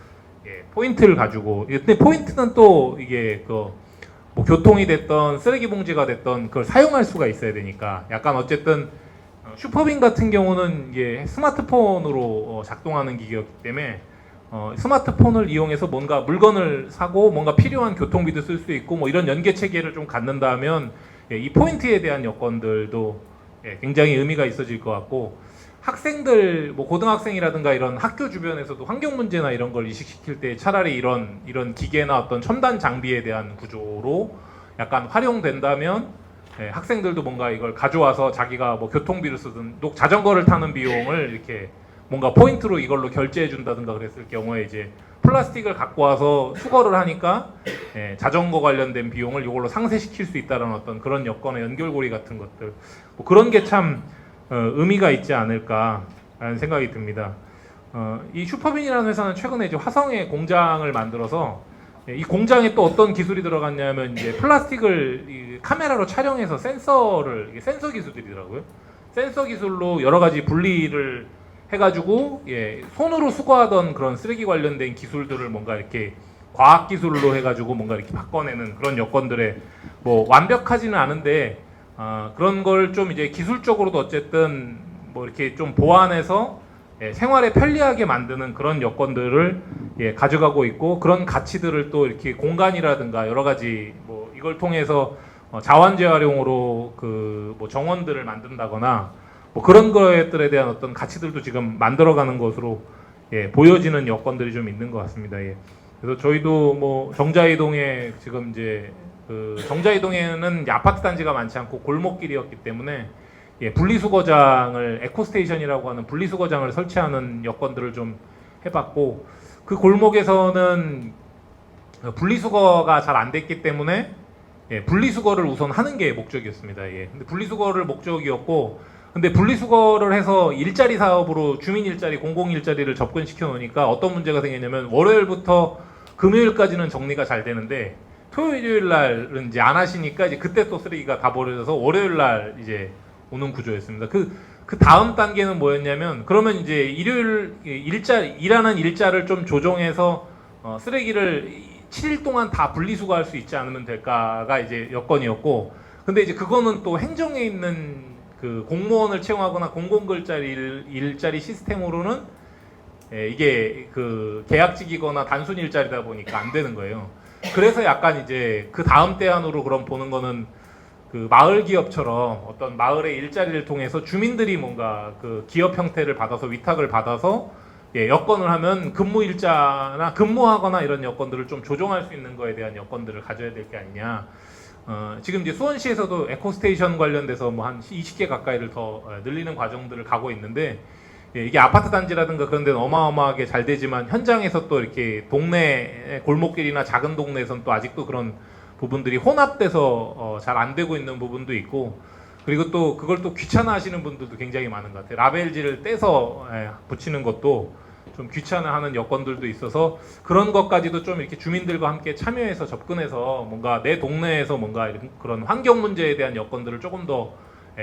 포인트를 가지고, 근데 포인트는 또 이게 뭐 교통이 됐던 쓰레기 봉지가 됐던 그걸 사용할 수가 있어야 되니까 약간 어쨌든 슈퍼빈 같은 경우는 이게 스마트폰으로 작동하는 기계였기 때문에 스마트폰을 이용해서 뭔가 물건을 사고 뭔가 필요한 교통비도 쓸 수 있고 뭐 이런 연계 체계를 좀 갖는다면 이 포인트에 대한 여건들도 굉장히 의미가 있어질 것 같고, 학생들 뭐 고등학생이라든가 이런 학교 주변에서도 환경 문제나 이런 걸 이식시킬 때 차라리 이런 기계나 어떤 첨단 장비에 대한 구조로 약간 활용된다면 학생들도 뭔가 이걸 가져와서 자기가 뭐 교통비를 쓰든 자전거를 타는 비용을 이렇게 뭔가 포인트로 이걸로 결제해 준다든가 그랬을 경우에 이제 플라스틱을 갖고 와서 수거를 하니까 자전거 관련된 비용을 이걸로 상쇄시킬 수 있다는 어떤 그런 여건의 연결고리 같은 것들, 뭐 그런 게 참 의미가 있지 않을까라는 생각이 듭니다. 이 슈퍼빈이라는 회사는 최근에 이제 화성에 공장을 만들어서 이 공장에 또 어떤 기술이 들어갔냐면 이제 플라스틱을 카메라로 촬영해서 센서 기술들이더라고요. 센서 기술로 여러 가지 분리를 해가지고 손으로 수거하던 그런 쓰레기 관련된 기술들을 뭔가 이렇게 과학 기술로 해가지고 뭔가 이렇게 바꿔내는 그런 여건들에 뭐 완벽하지는 않은데 그런 걸 좀 이제 기술적으로도 어쨌든 뭐 이렇게 좀 보완해서 생활에 편리하게 만드는 그런 여건들을 가져가고 있고, 그런 가치들을 또 이렇게 공간이라든가 여러 가지 뭐 이걸 통해서 자원 재활용으로 그 뭐 정원들을 만든다거나 뭐 그런 것들에 대한 어떤 가치들도 지금 만들어가는 것으로 보여지는 여건들이 좀 있는 것 같습니다. 그래서 저희도 뭐 정자이동에 지금 이제 정자이동에는 이제 아파트 단지가 많지 않고 골목길이었기 때문에 분리수거장을 에코스테이션이라고 하는 분리수거장을 설치하는 여건들을 좀 해봤고, 그 골목에서는 분리수거가 잘 안 됐기 때문에 분리수거를 우선 하는 게 목적이었습니다. 근데 분리수거를 목적이었고, 근데 분리수거를 해서 일자리 사업으로 주민 일자리, 공공 일자리를 접근시켜 놓으니까 어떤 문제가 생겼냐면 월요일부터 금요일까지는 정리가 잘 되는데 토요일, 일요일 날은 이제 안 하시니까 이제 그때 또 쓰레기가 다 버려져서 월요일 날 이제 오는 구조였습니다. 그 다음 단계는 뭐였냐면, 그러면 이제 일요일 일하는 일자를 좀 조정해서 쓰레기를 7일 동안 다 분리수거할 수 있지 않으면 될까가 이제 여건이었고, 근데 이제 그거는 또 행정에 있는 그 공무원을 채용하거나 일자리 시스템으로는 이게 그 계약직이거나 단순 일자리다 보니까 안 되는 거예요. 그래서 약간 이제 그 다음 대안으로 그럼 보는 거는 그 마을 기업처럼 어떤 마을의 일자리를 통해서 주민들이 뭔가 그 기업 형태를 받아서 위탁을 받아서 여건을 하면 근무 일자나 근무하거나 이런 여건들을 좀 조정할 수 있는 거에 대한 여건들을 가져야 될 게 아니냐. 지금 이제 수원시에서도 에코스테이션 관련돼서 뭐 한 20개 가까이를 더 늘리는 과정들을 가고 있는데, 이게 아파트 단지라든가 그런 데는 어마어마하게 잘 되지만 현장에서 또 이렇게 동네 골목길이나 작은 동네에서는 또 아직도 그런 부분들이 혼합돼서 잘 안 되고 있는 부분도 있고, 그리고 또 그걸 또 귀찮아하시는 분들도 굉장히 많은 것 같아요. 라벨지를 떼서 붙이는 것도 좀 귀찮아하는 여건들도 있어서 그런 것까지도 좀 이렇게 주민들과 함께 참여해서 접근해서 뭔가 내 동네에서 뭔가 이런 그런 환경 문제에 대한 여건들을 조금 더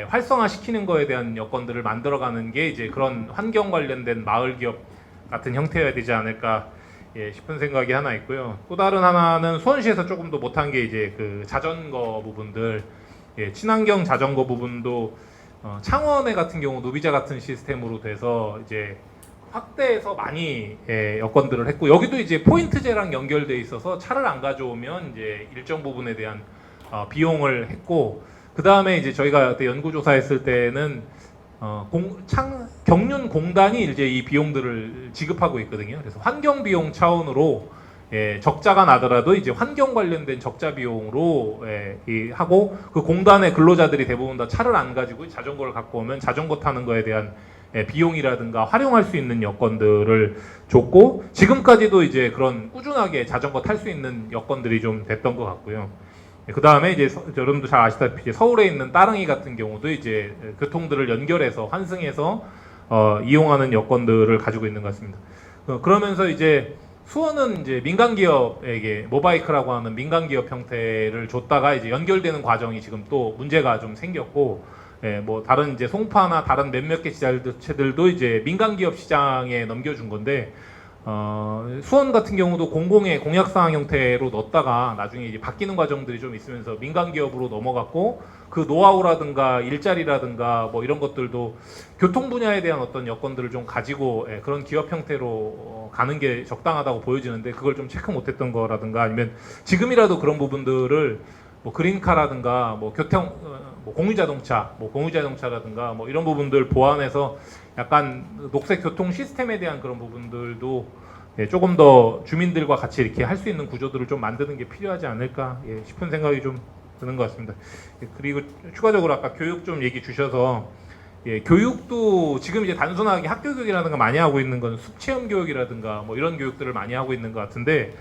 활성화시키는 거에 대한 여건들을 만들어가는 게 이제 그런 환경 관련된 마을 기업 같은 형태여야 되지 않을까 싶은 생각이 하나 있고요. 또 다른 하나는 수원시에서 조금 더 못한 게 이제 그 자전거 부분들, 친환경 자전거 부분도 창원에 같은 경우 노비자 같은 시스템으로 돼서 이제 확대해서 많이 여건들을 했고, 여기도 이제 포인트제랑 연결돼 있어서 차를 안 가져오면 이제 일정 부분에 대한 비용을 했고, 그 다음에 이제 저희가 그때 연구조사했을 때는 경륜 공단이 이제 이 비용들을 지급하고 있거든요. 그래서 환경 비용 차원으로 적자가 나더라도 이제 환경 관련된 적자 비용으로 하고, 그 공단의 근로자들이 대부분 다 차를 안 가지고 자전거를 갖고 오면 자전거 타는 거에 대한 비용이라든가 활용할 수 있는 여건들을 줬고, 지금까지도 이제 그런 꾸준하게 자전거 탈 수 있는 여건들이 좀 됐던 것 같고요. 그 다음에 이제 여러분도 잘 아시다시피 서울에 있는 따릉이 같은 경우도 이제 교통들을 연결해서 환승해서 이용하는 여건들을 가지고 있는 것 같습니다. 그러면서 이제 수원은 이제 민간 기업에게 모바이크라고 하는 민간 기업 형태를 줬다가 이제 연결되는 과정이 지금 또 문제가 좀 생겼고, 뭐 다른 이제 송파나 다른 몇몇 개 지자체들도 이제 민간 기업 시장에 넘겨준 건데, 수원 같은 경우도 공공의 공약사항 형태로 넣었다가 나중에 이제 바뀌는 과정들이 좀 있으면서 민간 기업으로 넘어갔고, 그 노하우라든가 일자리라든가 뭐 이런 것들도 교통 분야에 대한 어떤 여건들을 좀 가지고 그런 기업 형태로 가는 게 적당하다고 보여지는데, 그걸 좀 체크 못했던 거라든가, 아니면 지금이라도 그런 부분들을 뭐 그린카라든가 뭐 교통 뭐 공유자동차라든가 뭐 이런 부분들 보완해서 약간 녹색 교통 시스템에 대한 그런 부분들도 조금 더 주민들과 같이 이렇게 할 수 있는 구조들을 좀 만드는 게 필요하지 않을까 싶은 생각이 좀 드는 것 같습니다. 그리고 추가적으로 아까 교육 좀 얘기 주셔서, 교육도 지금 이제 단순하게 학교 교육이라든가 많이 하고 있는 건 숲체험 교육이라든가 뭐 이런 교육들을 많이 하고 있는 것 같은데,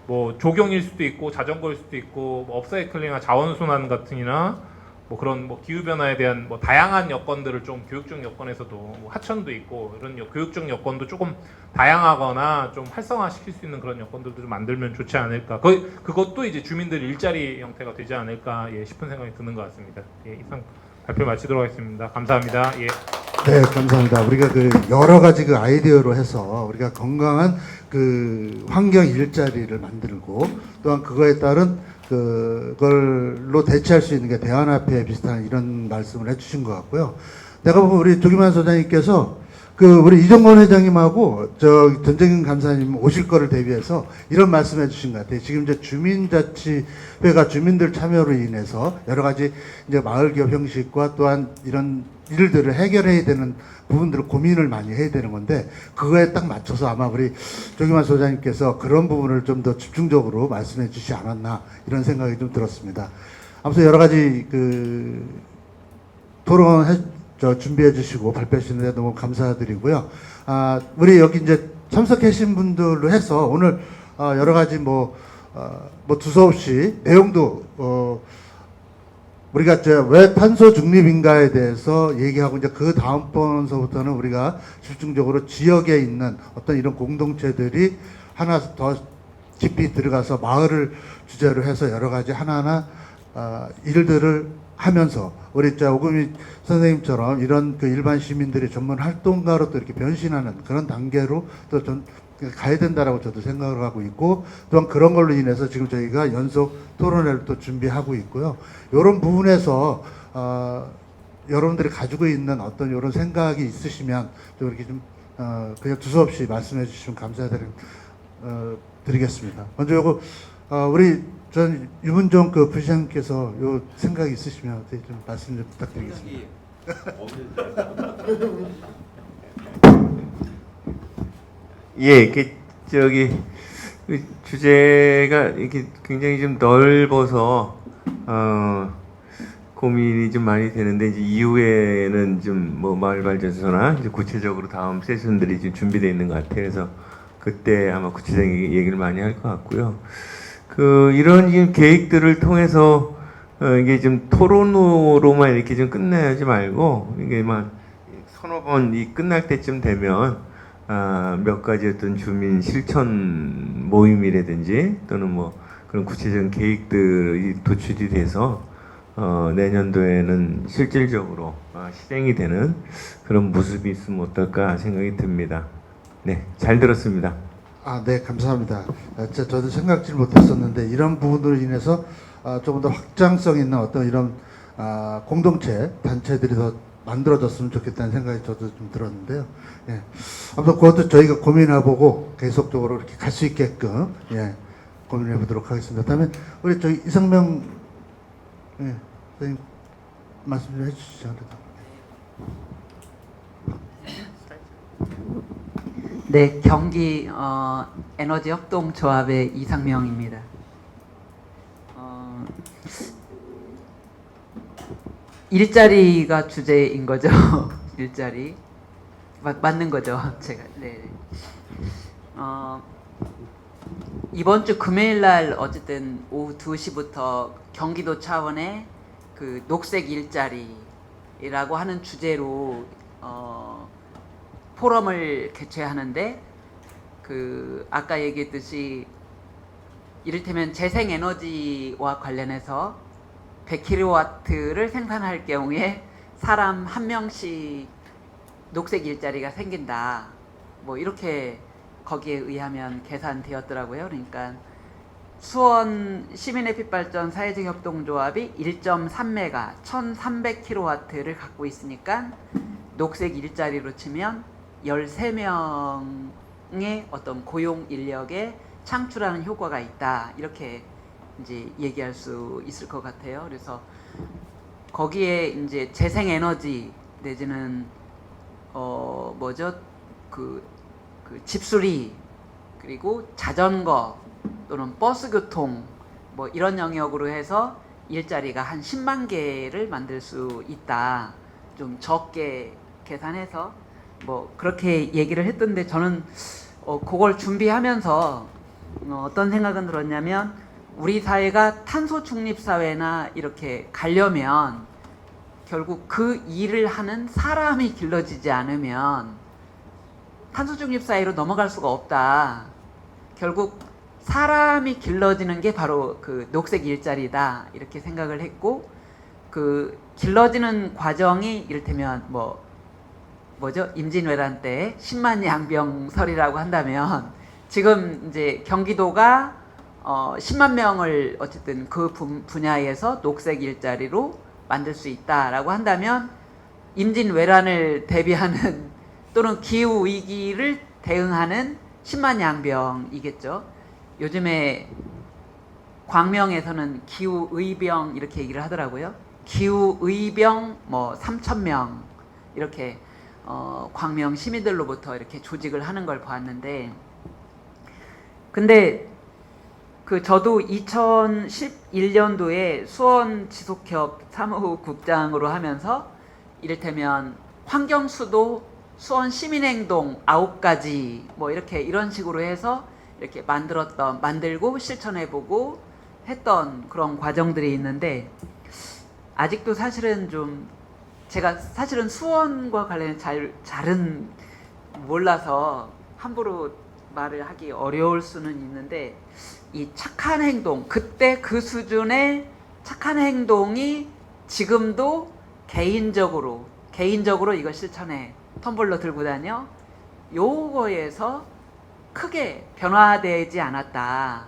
뭐 조경일 수도 있고 자전거일 수도 있고 뭐 업사이클링이나 자원순환 같은이나 뭐 그런 뭐 기후 변화에 대한 뭐 다양한 여건들을 좀 교육적 여건에서도 뭐 하천도 있고 이런 교육적 여건도 조금 다양하거나 좀 활성화시킬 수 있는 그런 여건들도 좀 만들면 좋지 않을까. 그것도 이제 주민들 일자리 형태가 되지 않을까 싶은 생각이 드는 것 같습니다. 이상 발표 마치도록 하겠습니다. 감사합니다. 네, 감사합니다. 우리가 그 여러 가지 그 아이디어로 해서 우리가 건강한 그 환경 일자리를 만들고, 또한 그거에 따른 그걸로 대체할 수 있는 게 대안화폐 비슷한 이런 말씀을 해주신 것 같고요. 내가 보면 우리 조기만 소장님께서 우리 이정건 회장님하고 전쟁인 감사님 오실 거를 대비해서 이런 말씀해 주신 것 같아요. 지금 이제 주민자치회가 주민들 참여로 인해서 여러 가지 이제 마을 기업 형식과 또한 이런 일들을 해결해야 되는 부분들을 고민을 많이 해야 되는 건데, 그거에 딱 맞춰서 아마 우리 조기만 소장님께서 그런 부분을 좀 더 집중적으로 말씀해 주시지 않았나 이런 생각이 좀 들었습니다. 아무튼 여러 가지 토론 준비해 주시고 발표해 주시는데 너무 감사드리고요. 우리 여기 이제 참석해 주신 분들로 해서 오늘 여러 가지 뭐 두서없이 내용도 우리가 왜 탄소 중립인가에 대해서 얘기하고, 이제 그 다음번서부터는 우리가 집중적으로 지역에 있는 어떤 이런 공동체들이 하나 더 깊이 들어가서 마을을 주제로 해서 여러 가지 하나하나 일들을 하면서 우리 오금희 선생님처럼 이런 그 일반 시민들이 전문 활동가로 또 이렇게 변신하는 그런 단계로 또 좀 가야 된다라고 저도 생각을 하고 있고, 또한 그런 걸로 인해서 지금 저희가 연속 토론회를 또 준비하고 있고요. 이런 부분에서 여러분들이 가지고 있는 어떤 이런 생각이 있으시면 좀 이렇게 좀 그냥 두서없이 말씀해 주시면 감사드리겠습니다. 먼저 요거 우리 전 유문종 부시장님께서 요 생각이 있으시면 어떻게 좀 말씀 좀 부탁드리겠습니다. 주제가 이렇게 굉장히 좀 넓어서 고민이 좀 많이 되는데, 이제 이후에는 좀 뭐 마을 발전소나 이제 구체적으로 다음 세션들이 지금 준비되어 있는 것 같아요. 그래서 그때 아마 구체적인 얘기를 많이 할 것 같고요. 이런 지금 계획들을 통해서 이게 좀 토론으로만 이렇게 좀 끝내지 말고, 이게 막 서너 번이 끝날 때쯤 되면 몇 가지 어떤 주민 실천 모임이라든지 또는 뭐 그런 구체적인 계획들이 도출이 돼서 내년도에는 실질적으로 실행이 되는 그런 모습이 있으면 어떨까 생각이 듭니다. 네, 잘 들었습니다. 네, 감사합니다. 저도 생각지 못했었는데 이런 부분으로 인해서 조금 더 확장성 있는 어떤 이런 공동체 단체들이 더 만들어졌으면 좋겠다는 생각이 저도 좀 들었는데요. 예. 아무튼 그것도 저희가 고민해보고 계속적으로 이렇게 갈 수 있게끔 고민해보도록 하겠습니다. 다음에 우리 저희 이성명 선생님 말씀 좀 해주시죠. 네, 경기 에너지 협동조합의 이상명입니다. 일자리가 주제인 거죠. 일자리 맞는 거죠. 제가 네. 이번 주 금요일 날 어쨌든 오후 2시부터 경기도 차원의 그 녹색 일자리라고 하는 주제로 포럼을 개최하는데 그 아까 얘기했듯이 이를테면 재생에너지와 관련해서 100kW를 생산할 경우에 사람 한 명씩 녹색 일자리가 생긴다. 뭐 이렇게 거기에 의하면 계산되었더라고요. 그러니까 수원 시민햇빛발전 사회적 협동조합이 1.3메가 1300kW를 갖고 있으니까 녹색 일자리로 치면 13명의 어떤 고용 인력에 창출하는 효과가 있다. 이렇게 이제 얘기할 수 있을 것 같아요. 그래서 거기에 이제 재생에너지 내지는 그 집수리 그리고 자전거 또는 버스 교통 뭐 이런 영역으로 해서 일자리가 한 10만 개를 만들 수 있다. 좀 적게 계산해서 뭐 그렇게 얘기를 했던데 저는 그걸 준비하면서 어떤 생각은 들었냐면 우리 사회가 탄소 중립 사회나 이렇게 가려면 결국 그 일을 하는 사람이 길러지지 않으면 탄소 중립 사회로 넘어갈 수가 없다. 결국 사람이 길러지는 게 바로 그 녹색 일자리다. 이렇게 생각을 했고 그 길러지는 과정이 이를테면 임진왜란 때 10만 양병설이라고 한다면 지금 이제 경기도가 10만 명을 어쨌든 그 분야에서 녹색 일자리로 만들 수 있다라고 한다면 임진왜란을 대비하는 또는 기후 위기를 대응하는 10만 양병이겠죠. 요즘에 광명에서는 기후 의병 이렇게 얘기를 하더라고요. 기후 의병 3,000명 이렇게 광명 시민들로부터 이렇게 조직을 하는 걸 보았는데 근데 저도 2011년도에 수원 지속협 사무국장으로 하면서 이를테면 환경수도 수원 시민행동 9가지 뭐 이런 식으로 해서 이렇게 만들고 실천해보고 했던 그런 과정들이 있는데 아직도 사실은 좀 제가 사실은 수원과 관련해 잘은 몰라서 함부로 말을 하기 어려울 수는 있는데 이 착한 행동 그때 그 수준의 착한 행동이 지금도 개인적으로 이걸 실천해 텀블러 들고 다녀 요거에서 크게 변화되지 않았다.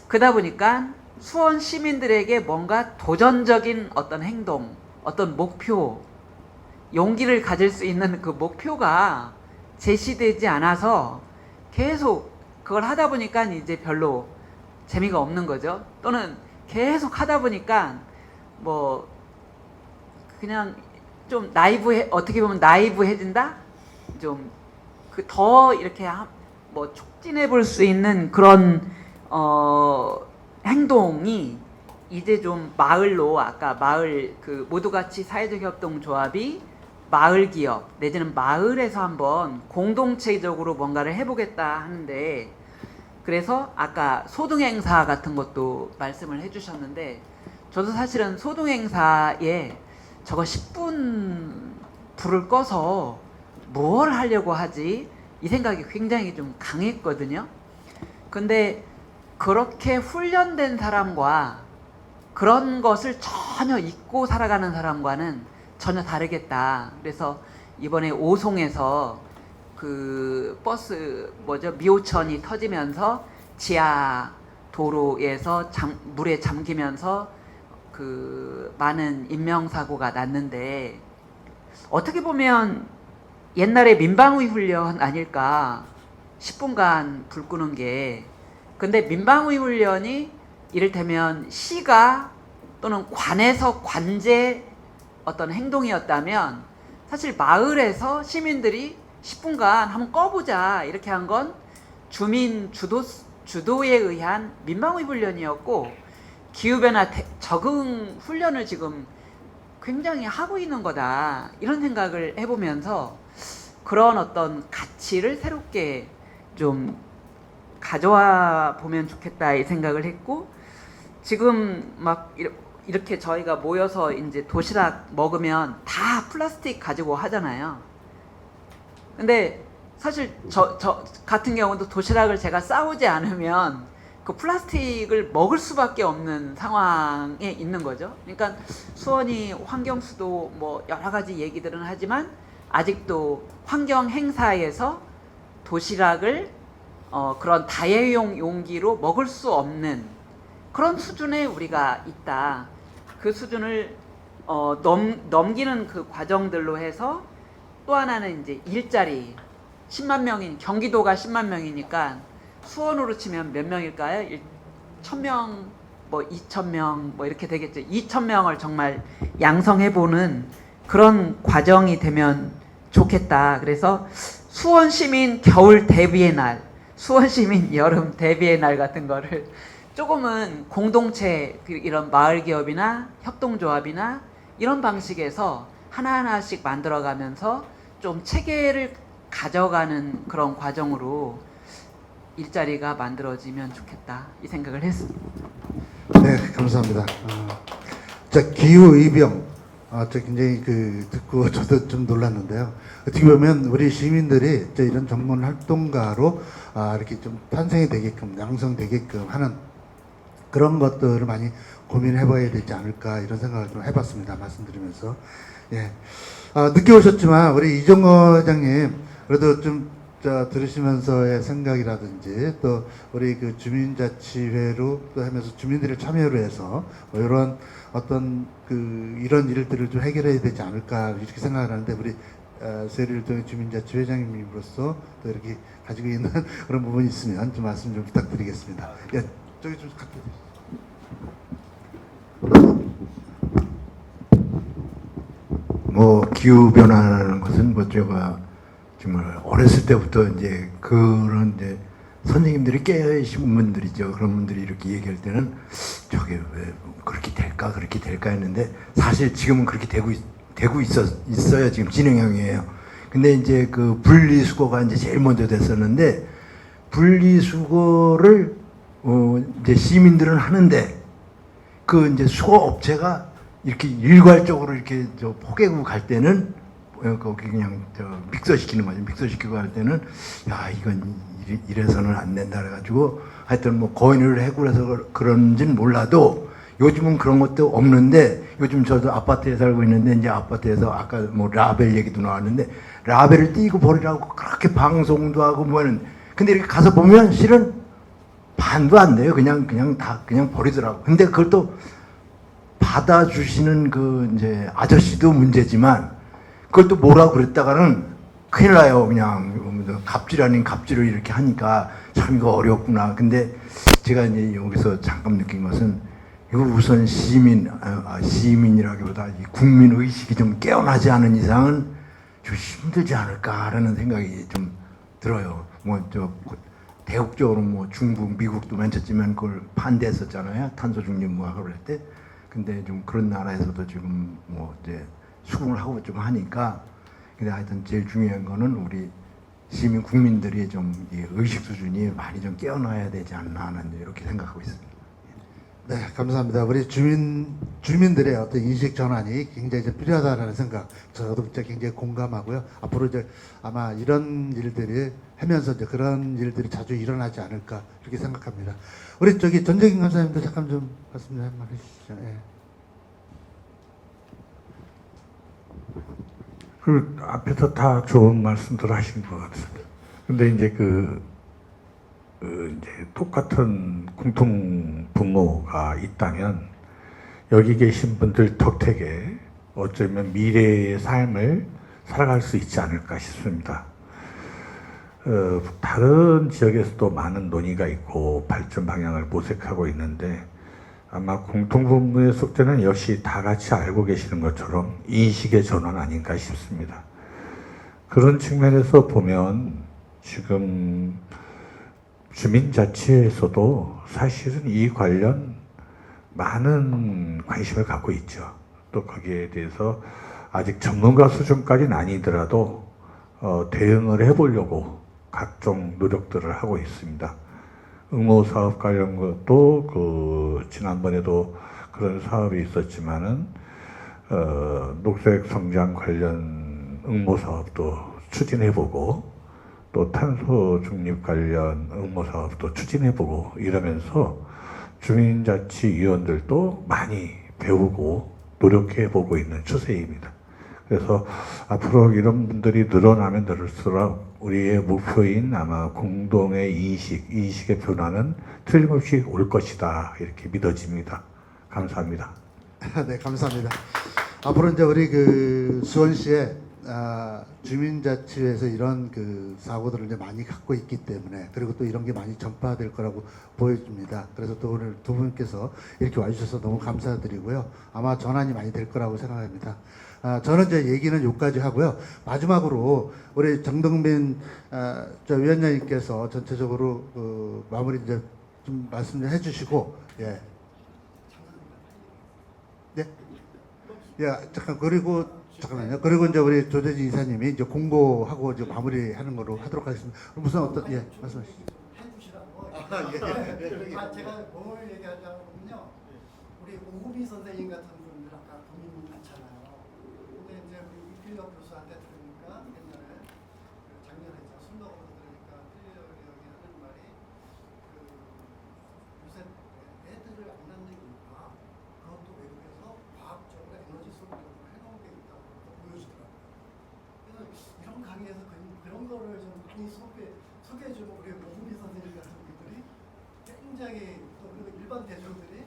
그러다 보니까 수원 시민들에게 뭔가 도전적인 어떤 행동 어떤 목표 용기를 가질 수 있는 그 목표가 제시되지 않아서 계속 그걸 하다 보니까 이제 별로 재미가 없는 거죠. 또는 계속 하다 보니까 뭐 그냥 좀 어떻게 보면 나이브해진다? 좀 더 이렇게 촉진해 볼 수 있는 그런 행동이 이제 좀 마을로 아까 마을 모두같이 사회적 협동조합이 마을 기업 내지는 마을에서 한번 공동체적으로 뭔가를 해보겠다 하는데 그래서 아까 소등행사 같은 것도 말씀을 해주셨는데 저도 사실은 소등행사에 저거 10분 불을 꺼서 뭘 하려고 하지 이 생각이 굉장히 좀 강했거든요. 근데 그렇게 훈련된 사람과 그런 것을 전혀 잊고 살아가는 사람과는 전혀 다르겠다. 그래서 이번에 오송에서 그 버스 미호천이 터지면서 지하 도로에서 물에 잠기면서 그 많은 인명사고가 났는데 어떻게 보면 옛날에 민방위 훈련 아닐까 10분간 불 끄는 게. 근데 민방위 훈련이 이를테면 시가 또는 관에서 관제 어떤 행동이었다면 사실 마을에서 시민들이 10분간 한번 꺼보자 이렇게 한 건 주민 주도에 의한 민방위 훈련이었고 기후변화 적응 훈련을 지금 굉장히 하고 있는 거다 이런 생각을 해보면서 그런 어떤 가치를 새롭게 좀 가져와 보면 좋겠다 이 생각을 했고 지금 막 이렇게 저희가 모여서 이제 도시락 먹으면 다 플라스틱 가지고 하잖아요. 근데 사실 저 같은 경우도 도시락을 제가 싸오지 않으면 그 플라스틱을 먹을 수밖에 없는 상황에 있는 거죠. 그러니까 수원이 환경수도 뭐 여러 가지 얘기들은 하지만 아직도 환경 행사에서 도시락을 그런 다회용 용기로 먹을 수 없는 그런 수준에 우리가 있다. 그 수준을 넘기는 그 과정들로 해서 또 하나는 이제 일자리 10만 명인 경기도가 10만 명이니까 수원으로 치면 몇 명일까요? 1,000명, 뭐 2,000명 뭐 이렇게 되겠죠. 2,000명을 정말 양성해보는 그런 과정이 되면 좋겠다. 그래서 수원 시민 겨울 대비의 날, 수원 시민 여름 대비의 날 같은 거를 조금은 공동체 이런 마을 기업이나 협동조합이나 이런 방식에서 하나하나씩 만들어가면서 좀 체계를 가져가는 그런 과정으로 일자리가 만들어지면 좋겠다 이 생각을 했습니다. 네, 감사합니다. 자, 기후 이병, 저 굉장히 듣고 저도 좀 놀랐는데요. 어떻게 보면 우리 시민들이 이런 전문 활동가로 이렇게 좀 탄생이 되게끔 양성되게끔 하는 그런 것들을 많이 고민해봐야 되지 않을까 이런 생각을 좀 해봤습니다. 말씀드리면서 예. 늦게 오셨지만 우리 이정호 회장님 그래도 좀 들으시면서의 생각이라든지 또 우리 그 주민자치회로 또 하면서 주민들의 참여로 해서 뭐 이런 어떤 이런 일들을 좀 해결해야 되지 않을까 이렇게 생각을 하는데 우리 세리일동의 주민자치 회장님으로서 또 이렇게 가지고 있는 그런 부분이 있으면 좀 말씀 좀 부탁드리겠습니다. 예, 저기 좀 갖다 주세요. 뭐 기후 변화라는 것은 뭐 제가 정말 어렸을 때부터 이제 그런 이제 선생님들이 깨신 분들이죠. 그런 분들이 이렇게 얘기할 때는 저게 왜 그렇게 될까 했는데 사실 지금은 그렇게 되고 있어요. 지금 진행형이에요. 근데 이제 그 분리수거가 이제 제일 먼저 됐었는데 분리수거를 이제 시민들은 하는데 그 이제 수거 업체가 이렇게 일괄적으로 이렇게 포개고 갈 때는 거기 그냥 믹서시키는 거죠. 믹서시키고 할 때는 야 이건 이래서는 안 된다 그래가지고 하여튼 뭐 거인을 해고해서 그런지는 몰라도 요즘은 그런 것도 없는데 요즘 저도 아파트에 살고 있는데 이제 아파트에서 아까 뭐 라벨 얘기도 나왔는데 라벨을 띄고 버리라고 그렇게 방송도 하고 뭐는 근데 이렇게 가서 보면 실은 반도 안 돼요. 그냥 버리더라고. 근데 그걸 또 받아주시는 그 이제 아저씨도 문제지만 그걸 또 뭐라고 그랬다가는 큰일 나요. 그냥 갑질 아닌 갑질을 이렇게 하니까 참 이거 어렵구나. 근데 제가 이제 여기서 잠깐 느낀 것은 이거 우선 시민이라기보다 이 국민 의식이 좀 깨어나지 않은 이상은 좀 힘들지 않을까라는 생각이 좀 들어요. 뭐 대국적으로 뭐 중국, 미국도 맨 처음에는 그걸 반대했었잖아요. 탄소 중립무화학을 할 때. 근데 좀 그런 나라에서도 지금 뭐 이제 수긍을 하고 좀 하니까 근데 하여튼 제일 중요한 거는 우리 시민 국민들이 좀 이 의식 수준이 많이 좀 깨어나야 되지 않나 하는 이렇게 생각하고 있습니다. 네, 감사합니다. 우리 주민들의 어떤 인식 전환이 굉장히 좀 필요하다라는 생각, 저도 진짜 굉장히 공감하고요. 앞으로 이제 아마 이런 일들이 하면서 이제 그런 일들이 자주 일어나지 않을까 이렇게 생각합니다. 우리 전재긴 간사님도 잠깐 좀 말씀 좀 한번 해주시죠. 예. 그 앞에서 다 좋은 말씀들 하신 것 같습니다. 근데 이제 이제 똑같은 공통 분모가 있다면 여기 계신 분들 덕택에 어쩌면 미래의 삶을 살아갈 수 있지 않을까 싶습니다. 다른 지역에서도 많은 논의가 있고 발전 방향을 모색하고 있는데 아마 공통분모의 속죄는 역시 다 같이 알고 계시는 것처럼 인식의 전환 아닌가 싶습니다. 그런 측면에서 보면 지금 주민자치에서도 사실은 이 관련 많은 관심을 갖고 있죠. 또 거기에 대해서 아직 전문가 수준까지는 아니더라도 대응을 해보려고 각종 노력들을 하고 있습니다. 응모사업 관련 것도 지난번에도 그런 사업이 있었지만은 녹색 성장 관련 응모사업도 추진해보고 또 탄소 중립 관련 응모사업도 추진해보고 이러면서 주민자치위원들도 많이 배우고 노력해보고 있는 추세입니다. 그래서 앞으로 이런 분들이 늘어나면 늘을수록 우리의 목표인 아마 공동의 인식의 변화는 틀림없이 올 것이다 이렇게 믿어집니다. 감사합니다. 네, 감사합니다. 앞으로 이제 우리 수원시에 주민자치에서 이런 사고들을 이제 많이 갖고 있기 때문에 그리고 또 이런 게 많이 전파될 거라고 보여집니다. 그래서 또 오늘 두 분께서 이렇게 와주셔서 너무 감사드리고요. 아마 전환이 많이 될 거라고 생각합니다. 저는 이제 얘기는 여기까지 하고요. 마지막으로 우리 정동빈 위원장님께서 전체적으로 마무리 이제 좀 말씀 좀 해주시고, 예. 네? 예, 잠깐만요. 그리고 이제 우리 조대진 이사님이 이제 공고하고 이제 마무리하는 거로 하도록 하겠습니다. 무슨 예, 말씀하시죠. 제가 뭘 얘기하자면요. 우리 오구미 선생님 같은 분들 아까 고민 많잖아요. 근데 이제 우리 이필혁 교수한테 들으니까 옛날에 작년에 술 먹으면서 들으니까 필혁이 형이 하는 말이 요새 애들을 안 낳는 이유가 그것도 외국에서 과학적으로 에너지 소비를 해놓은 게 있다고 보여주더라고요. 그래서 이런 강의에서 그런 거를 좀 많이 소개해주면 우리 오구미 선생님 같은 분들이 굉장히 또 그리고 일반 대중들이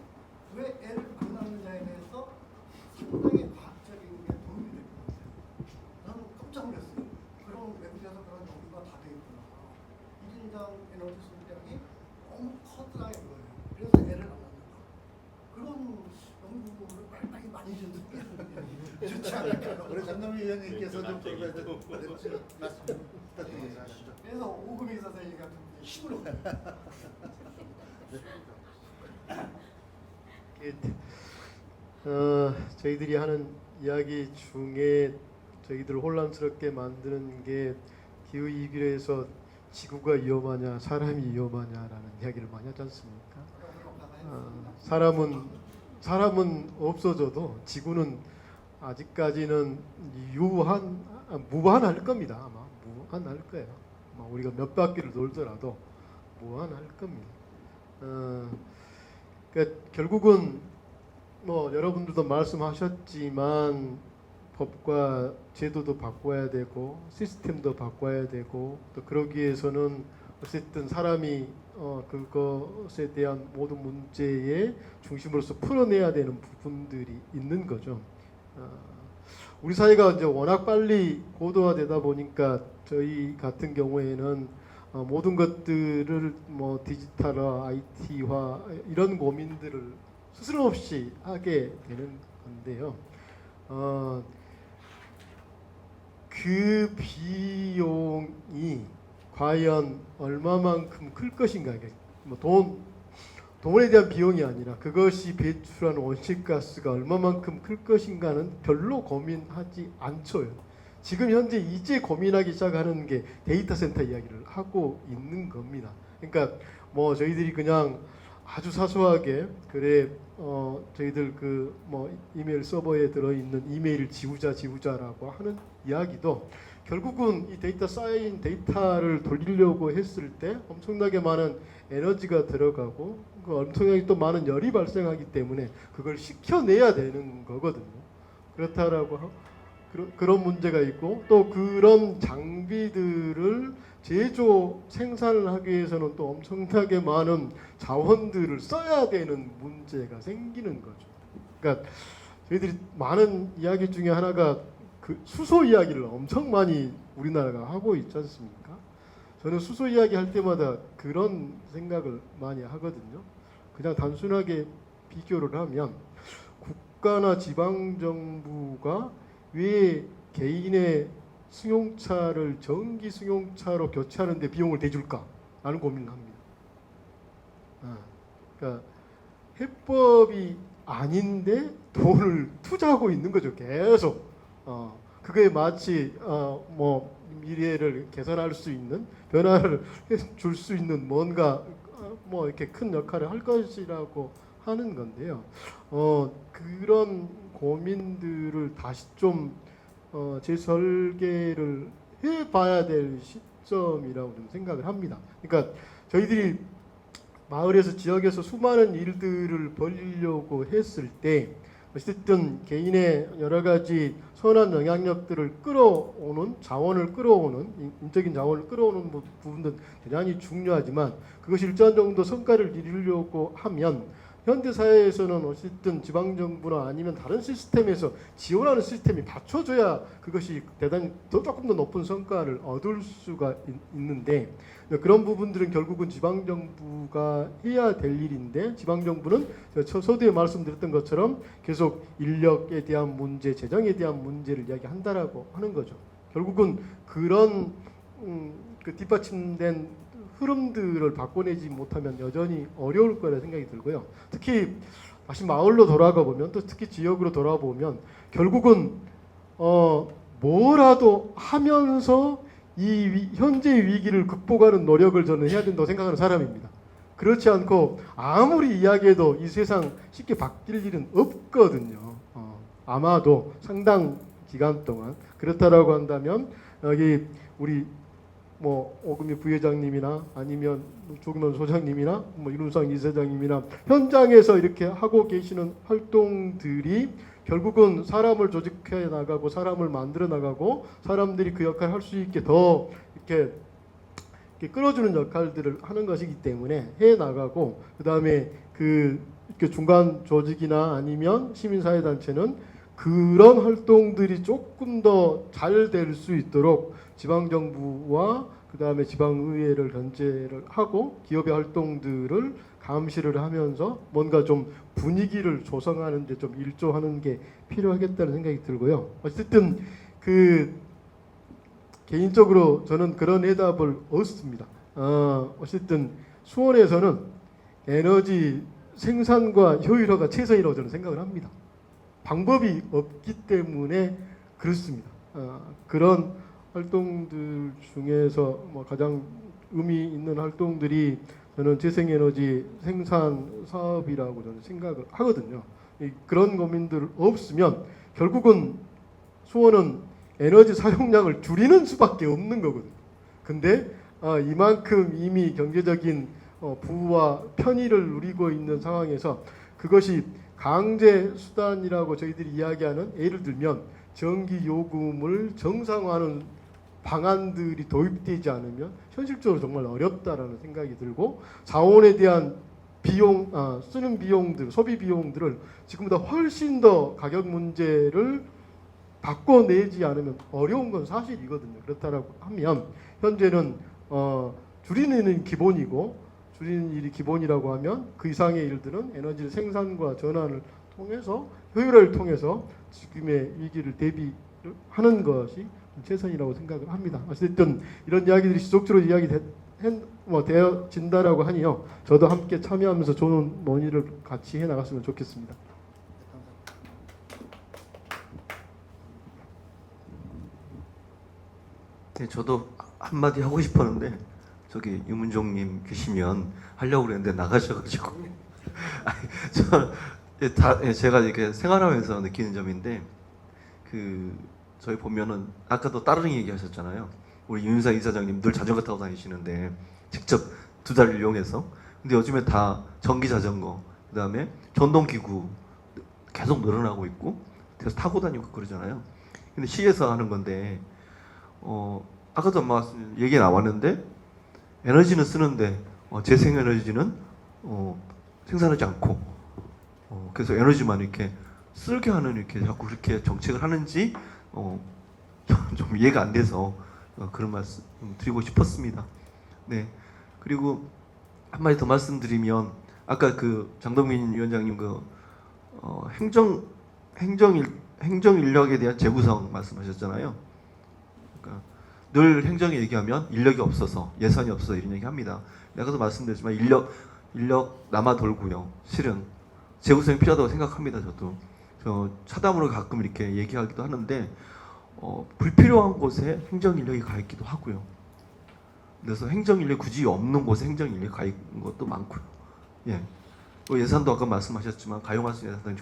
왜 애를 안 낳느냐에 대해서 상당히 과학적인 게 도움이 될 것 같아요. 저는 깜짝 놀랐어요. 그런 외국에서 그런 연구가 다 돼 있구나. 1인당 에너지 소비량이 너무 커다란 거예요. 그래서 애를 안 낳는다. 그런 연구를 빨리 많이 좀 좋지 않을까요? 우리 정동빈 위원님께서 좀 말씀 부탁드리겠습니다. 그래서 오금희 선생님 같은 분이 힘으로 저희들이 하는 이야기 중에 저희들을 혼란스럽게 만드는 게 기후 위기에서 지구가 위험하냐 사람이 위험하냐라는 이야기를 많이 하지 않습니까? 사람은 없어져도 지구는 아직까지는 무한할 겁니다. 아마 무한할 거예요. 아마 우리가 몇 바퀴를 돌더라도 무한할 겁니다. 그러니까 결국은 여러분들도 말씀하셨지만 법과 제도도 바꿔야 되고 시스템도 바꿔야 되고 또 그러기 위해서는 어쨌든 사람이 그것에 대한 모든 문제의 중심으로서 풀어내야 되는 부분들이 있는 거죠. 우리 사회가 이제 워낙 빨리 고도화되다 보니까 저희 같은 경우에는 모든 것들을 디지털화, IT화 이런 고민들을 스스럼 없이 하게 되는 건데요. 그 비용이 과연 얼마만큼 클 것인가? 돈에 대한 비용이 아니라 그것이 배출하는 온실가스가 얼마만큼 클 것인가는 별로 고민하지 않죠. 지금 현재 이제 고민하기 시작하는 게 데이터 센터 이야기를 하고 있는 겁니다. 그러니까 저희들이 그냥 아주 사소하게 저희들 이메일 서버에 들어있는 이메일을 지우자라고 하는 이야기도 결국은 이 쌓인 데이터를 돌리려고 했을 때 엄청나게 많은 에너지가 들어가고 엄청나게 또 많은 열이 발생하기 때문에 그걸 식혀내야 되는 거거든요. 그렇다라고 그런 문제가 있고 또 그런 장비들을 제조 생산을 하기 위해서는 또 엄청나게 많은 자원들을 써야 되는 문제가 생기는 거죠. 그러니까 저희들이 많은 이야기 중에 하나가 그 수소 이야기를 엄청 많이 우리나라가 하고 있지 않습니까? 저는 수소 이야기 할 때마다 그런 생각을 많이 하거든요. 그냥 단순하게 비교를 하면 국가나 지방 정부가 왜 개인의 승용차를 전기 승용차로 교체하는데 비용을 대줄까라는 고민을 합니다. 그러니까 해법이 아닌데 돈을 투자하고 있는 거죠. 계속. 그게 마치 뭐 미래를 개선할 수 있는 변화를 줄 수 있는 뭔가 뭐 이렇게 큰 역할을 할 것이라고 하는 건데요. 그런 고민들을 다시 좀 재설계를 해봐야 될 시점이라고 좀 생각을 합니다. 그러니까 저희들이 마을에서 지역에서 수많은 일들을 벌이려고 했을 때 어쨌든 개인의 여러 가지 선한 영향력들을 끌어오는 자원을 끌어오는 인적인 자원을 끌어오는 부분도 대단히 중요하지만 그것이 일정 정도 성과를 이루려고 하면 현대 사회에서는 어쨌든 지방 정부나 아니면 다른 시스템에서 지원하는 시스템이 받쳐줘야 그것이 대단히 조금 더 높은 성과를 얻을 수가 있는데 그런 부분들은 결국은 지방 정부가 해야 될 일인데 지방 정부는 서두에 말씀드렸던 것처럼 계속 인력에 대한 문제, 재정에 대한 문제를 이야기한다라고 하는 거죠. 결국은 그런 그 뒷받침된 흐름들을 바꿔내지 못하면 여전히 어려울 거라 생각이 들고요. 특히 다시 마을로 돌아가 보면 또 특히 지역으로 돌아보면 결국은 뭐라도 하면서 이 현재 위기를 극복하는 노력을 저는 해야 된다고 생각하는 사람입니다. 그렇지 않고 아무리 이야기해도 이 세상 쉽게 바뀔 일은 없거든요. 아마도 상당 기간 동안 그렇다라고 한다면 여기 우리 뭐 오금희 부회장님이나 아니면 조규만 소장님이나 뭐 이룬상 이사장님이나 현장에서 이렇게 하고 계시는 활동들이 결국은 사람을 조직해 나가고 사람을 만들어 나가고 사람들이 그 역할을 할 수 있게 더 이렇게 끌어주는 역할들을 하는 것이기 때문에 해 나가고 그 다음에 그 중간 조직이나 아니면 시민사회단체는 그런 활동들이 조금 더 잘 될 수 있도록 지방정부와 그 다음에 지방의회를 견제를 하고 기업의 활동들을 감시를 하면서 뭔가 좀 분위기를 조성하는 데 좀 일조하는 게 필요하겠다는 생각이 들고요. 어쨌든 그 개인적으로 저는 그런 해답을 얻습니다. 어쨌든 수원에서는 에너지 생산과 효율화가 최선이라고 저는 생각을 합니다. 방법이 없기 때문에 그렇습니다. 그런 활동들 중에서 뭐 가장 의미 있는 활동들이 저는 재생에너지 생산 사업이라고 저는 생각을 하거든요. 그런 고민들 없으면 결국은 수원은 에너지 사용량을 줄이는 수밖에 없는 거거든요. 근데 이만큼 이미 경제적인 부와 편의를 누리고 있는 상황에서 그것이 강제 수단이라고 저희들이 이야기하는 예를 들면 전기 요금을 정상화하는 방안들이 도입되지 않으면 현실적으로 정말 어렵다라는 생각이 들고 자원에 대한 비용, 쓰는 비용들, 소비 비용들을 지금보다 훨씬 더 가격 문제를 바꿔내지 않으면 어려운 건 사실이거든요. 그렇다라고 하면 현재는 줄이는 일은 기본이고 줄이는 일이 기본이라고 하면 그 이상의 일들은 에너지 생산과 전환을 통해서 효율화를 통해서 지금의 위기를 대비하는 것이 최선이라고 생각을 합니다. 어쨌든 이런 이야기들이 지속적으로 되어진다라고 하니요. 저도 함께 참여하면서 좋은 논의를 같이 해 나갔으면 좋겠습니다. 네, 저도 한마디 하고 싶었는데 저기 유문종님 계시면 하려고 그랬는데 나가셔가지고 제가 이렇게 생활하면서 느끼는 점인데 저희 보면은 아까도 따릉이 얘기하셨잖아요. 우리 윤사 이사장님 늘 자전거 타고 다니시는데 직접 두 다리를 이용해서 근데 요즘에 다 전기 자전거 그다음에 전동 기구 계속 늘어나고 있고 그래서 타고 다니고 그러잖아요. 근데 시에서 하는 건데 아까도 얘기 나왔는데 에너지는 쓰는데 재생에너지는 생산하지 않고 그래서 에너지만 이렇게 쓸게 하는 이렇게 자꾸 그렇게 정책을 하는지 좀 이해가 안 돼서 그런 말씀 드리고 싶었습니다. 네. 그리고 한마디 더 말씀드리면 아까 그 장동민 위원장님 그 행정 인력에 대한 재구성 말씀하셨잖아요. 그러니까 늘 행정에 얘기하면 인력이 없어서 예산이 없어서 이런 얘기합니다. 내가도 말씀드렸지만 인력 남아 돌고요. 실은 재구성이 필요하다고 생각합니다. 저도 저 차담으로 가끔 이렇게 얘기하기도 하는데 불필요한 곳에 행정 인력이 가 있기도 하고요. 그래서 행정 인력 굳이 없는 곳에 행정 인력이 가 있는 것도 많고요. 예. 예산도 아까 말씀하셨지만 가용할 수 있는 예산이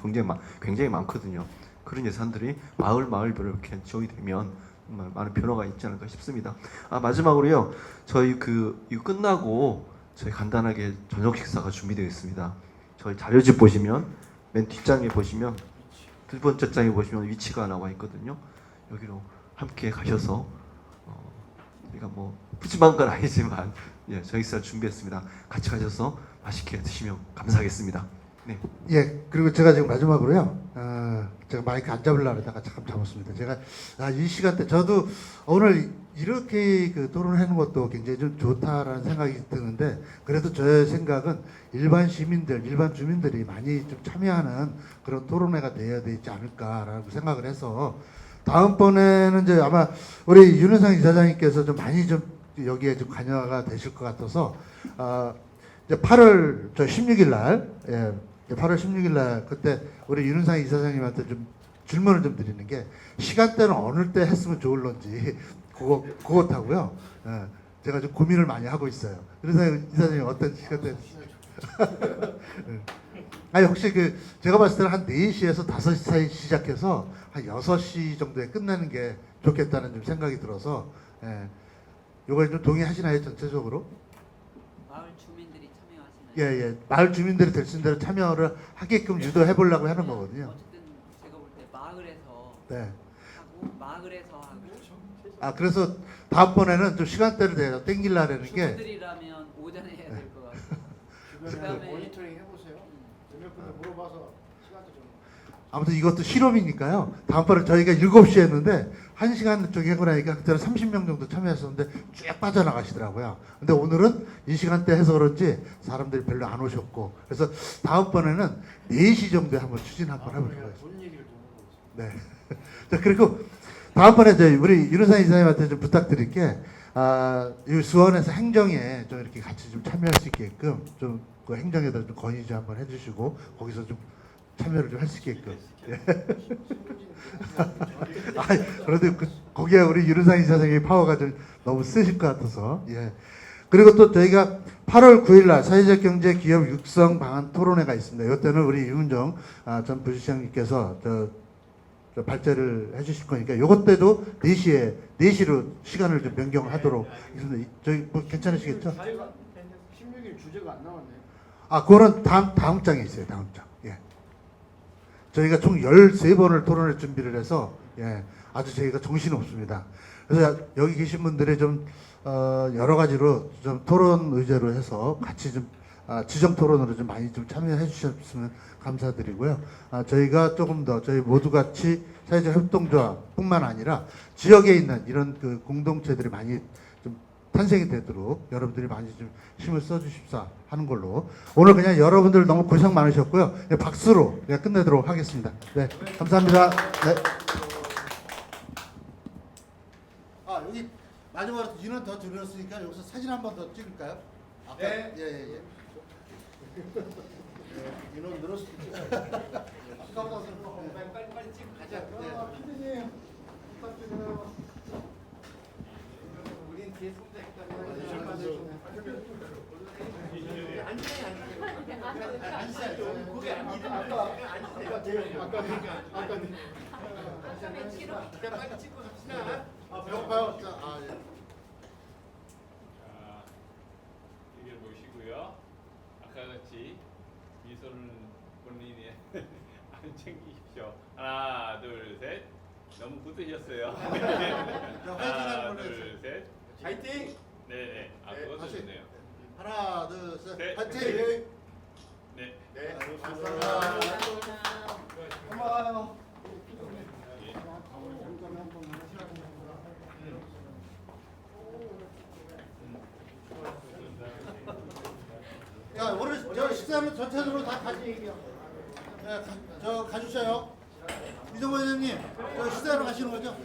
굉장히 많거든요. 그런 예산들이 마을별로 이렇게 지원이 되면 정말 많은 변화가 있지 않을까 싶습니다. 마지막으로요. 저희 이거 끝나고 저희 간단하게 저녁 식사가 준비되어 있습니다. 저희 자료집 보시면 맨 뒷장에 보시면 두 번째 장에 보시면 위치가 나와 있거든요. 여기로 함께 가셔서 우리가 뭐 푸짐한 건 아니지만 저녁 식사를 준비했습니다. 같이 가셔서 맛있게 드시면 감사하겠습니다. 네. 예, 그리고 제가 지금 마지막으로요. 제가 마이크 안 잡으려고 하다가 잠깐 잡았습니다. 제가 이 시간대 저도 오늘 이렇게 그 토론하는 것도 굉장히 좀 좋다라는 생각이 드는데 그래도 저의 생각은 일반 시민들, 일반 주민들이 많이 좀 참여하는 그런 토론회가 되어야 되지 않을까라고 생각을 해서 다음번에는 이제 아마 우리 윤은상 이사장님께서 좀 많이 좀 여기에 좀 관여가 되실 것 같아서 이제 8월 16일 날 8월 16일 날 그때 우리 윤은상 이사장님한테 좀 질문을 좀 드리는 게 시간대는 어느 때 했으면 좋을런지 그것하고요. 제가 좀 고민을 많이 하고 있어요. 그래서 이사장님 어떤 시간대? 아니 혹시 제가 봤을 때는 한 4시에서 5시 사이 시작해서 한 6시 정도에 끝나는 게 좋겠다는 좀 생각이 들어서 요거에 좀 동의하시나요 전체적으로? 마을 주민들이 참여하시나요? 예. 마을 주민들이 될 수 있는 대로 참여를 하게끔 유도해 보려고 하는 거거든요. 어쨌든 제가 볼 때 마을에서 네. 하고 마을에서 하고 그래서 다음번에는 좀 시간대를 내가 땡기려는 게 주민들이라면 오전에 해야 될 것 같고 그다음에 모니터링 해보세요. 몇 분에 물어봐서 시간도 좀. 아무튼 이것도 실험이니까요. 다음번에 저희가 7시에 했는데 1시간 쪽에 하고 나니까 그때는 30명 정도 참여했었는데 쭉 빠져나가시더라고요. 근데 오늘은 이 시간대 해서 그런지 사람들이 별로 안 오셨고 그래서 다음번에는 4시 정도에 한번 추진 한번 해볼게요. 네. 자, 그리고 다음번에 저희 우리 윤은상 이사님한테 좀 부탁드릴 게 이 수원에서 행정에 좀 이렇게 같이 좀 참여할 수 있게끔 좀 그 행정에다 좀 건의 좀 한번 해주시고 거기서 좀 참여를 좀 할 수 있게끔. 예. 그런데 거기에 우리 윤은상 이사장의 파워가 좀 너무 세실 것 같아서. 예. 그리고 또 저희가 8월 9일날 사회적 경제 기업 육성 방안 토론회가 있습니다. 이때는 우리 유은정 전 부시장님께서 저 발제를 해주실 거니까 요것 때도 4시로 시간을 좀 변경하도록. 저희 뭐 괜찮으시겠죠? 16일 주제가 안 나왔네. 그거는 다음 장에 있어요. 다음 장. 예. 저희가 총 13번을 토론할 준비를 해서 아주 저희가 정신이 없습니다. 그래서 여기 계신 분들이 좀 여러 가지로 좀 토론 의제로 해서 같이 좀 지정 토론으로 좀 많이 좀 참여해 주셨으면 감사드리고요. 저희가 조금 더 저희 모두 같이 사회적 협동조합뿐만 아니라 지역에 있는 이런 그 공동체들이 많이 좀 탄생이 되도록 여러분들이 많이 좀 힘을 써주십사 하는 걸로 오늘 그냥 여러분들 너무 고생 많으셨고요. 박수로 그냥 끝내도록 하겠습니다. 네, 감사합니다. 네. 여기 마지막으로 인원 더 줄였으니까 여기서 사진 한 번 더 찍을까요? 네. 예. 인원 늘었을 때 아까보다 빨리 찍고 가자. 피디님 부탁드려요. 우린 뒤에 손대 빨리 찍고 갑시다. 배고파요. 이걸 보시고요. 아까 같이 미소는 본인이 안 챙기십시오. 하나, 둘, 셋. 너무 굳으셨어요. 하나, 둘, 셋. 파이팅! 네네. 아 그것도 다시. 좋네요. 하나, 둘, 셋. 네. 파이팅! 네. 네. 감사합니다. 고마워요. 야, 오늘 저 식사는 전체적으로 다 가지. 저 가주세요. 이정원 회장님, 저 식사하러 가시는 거죠?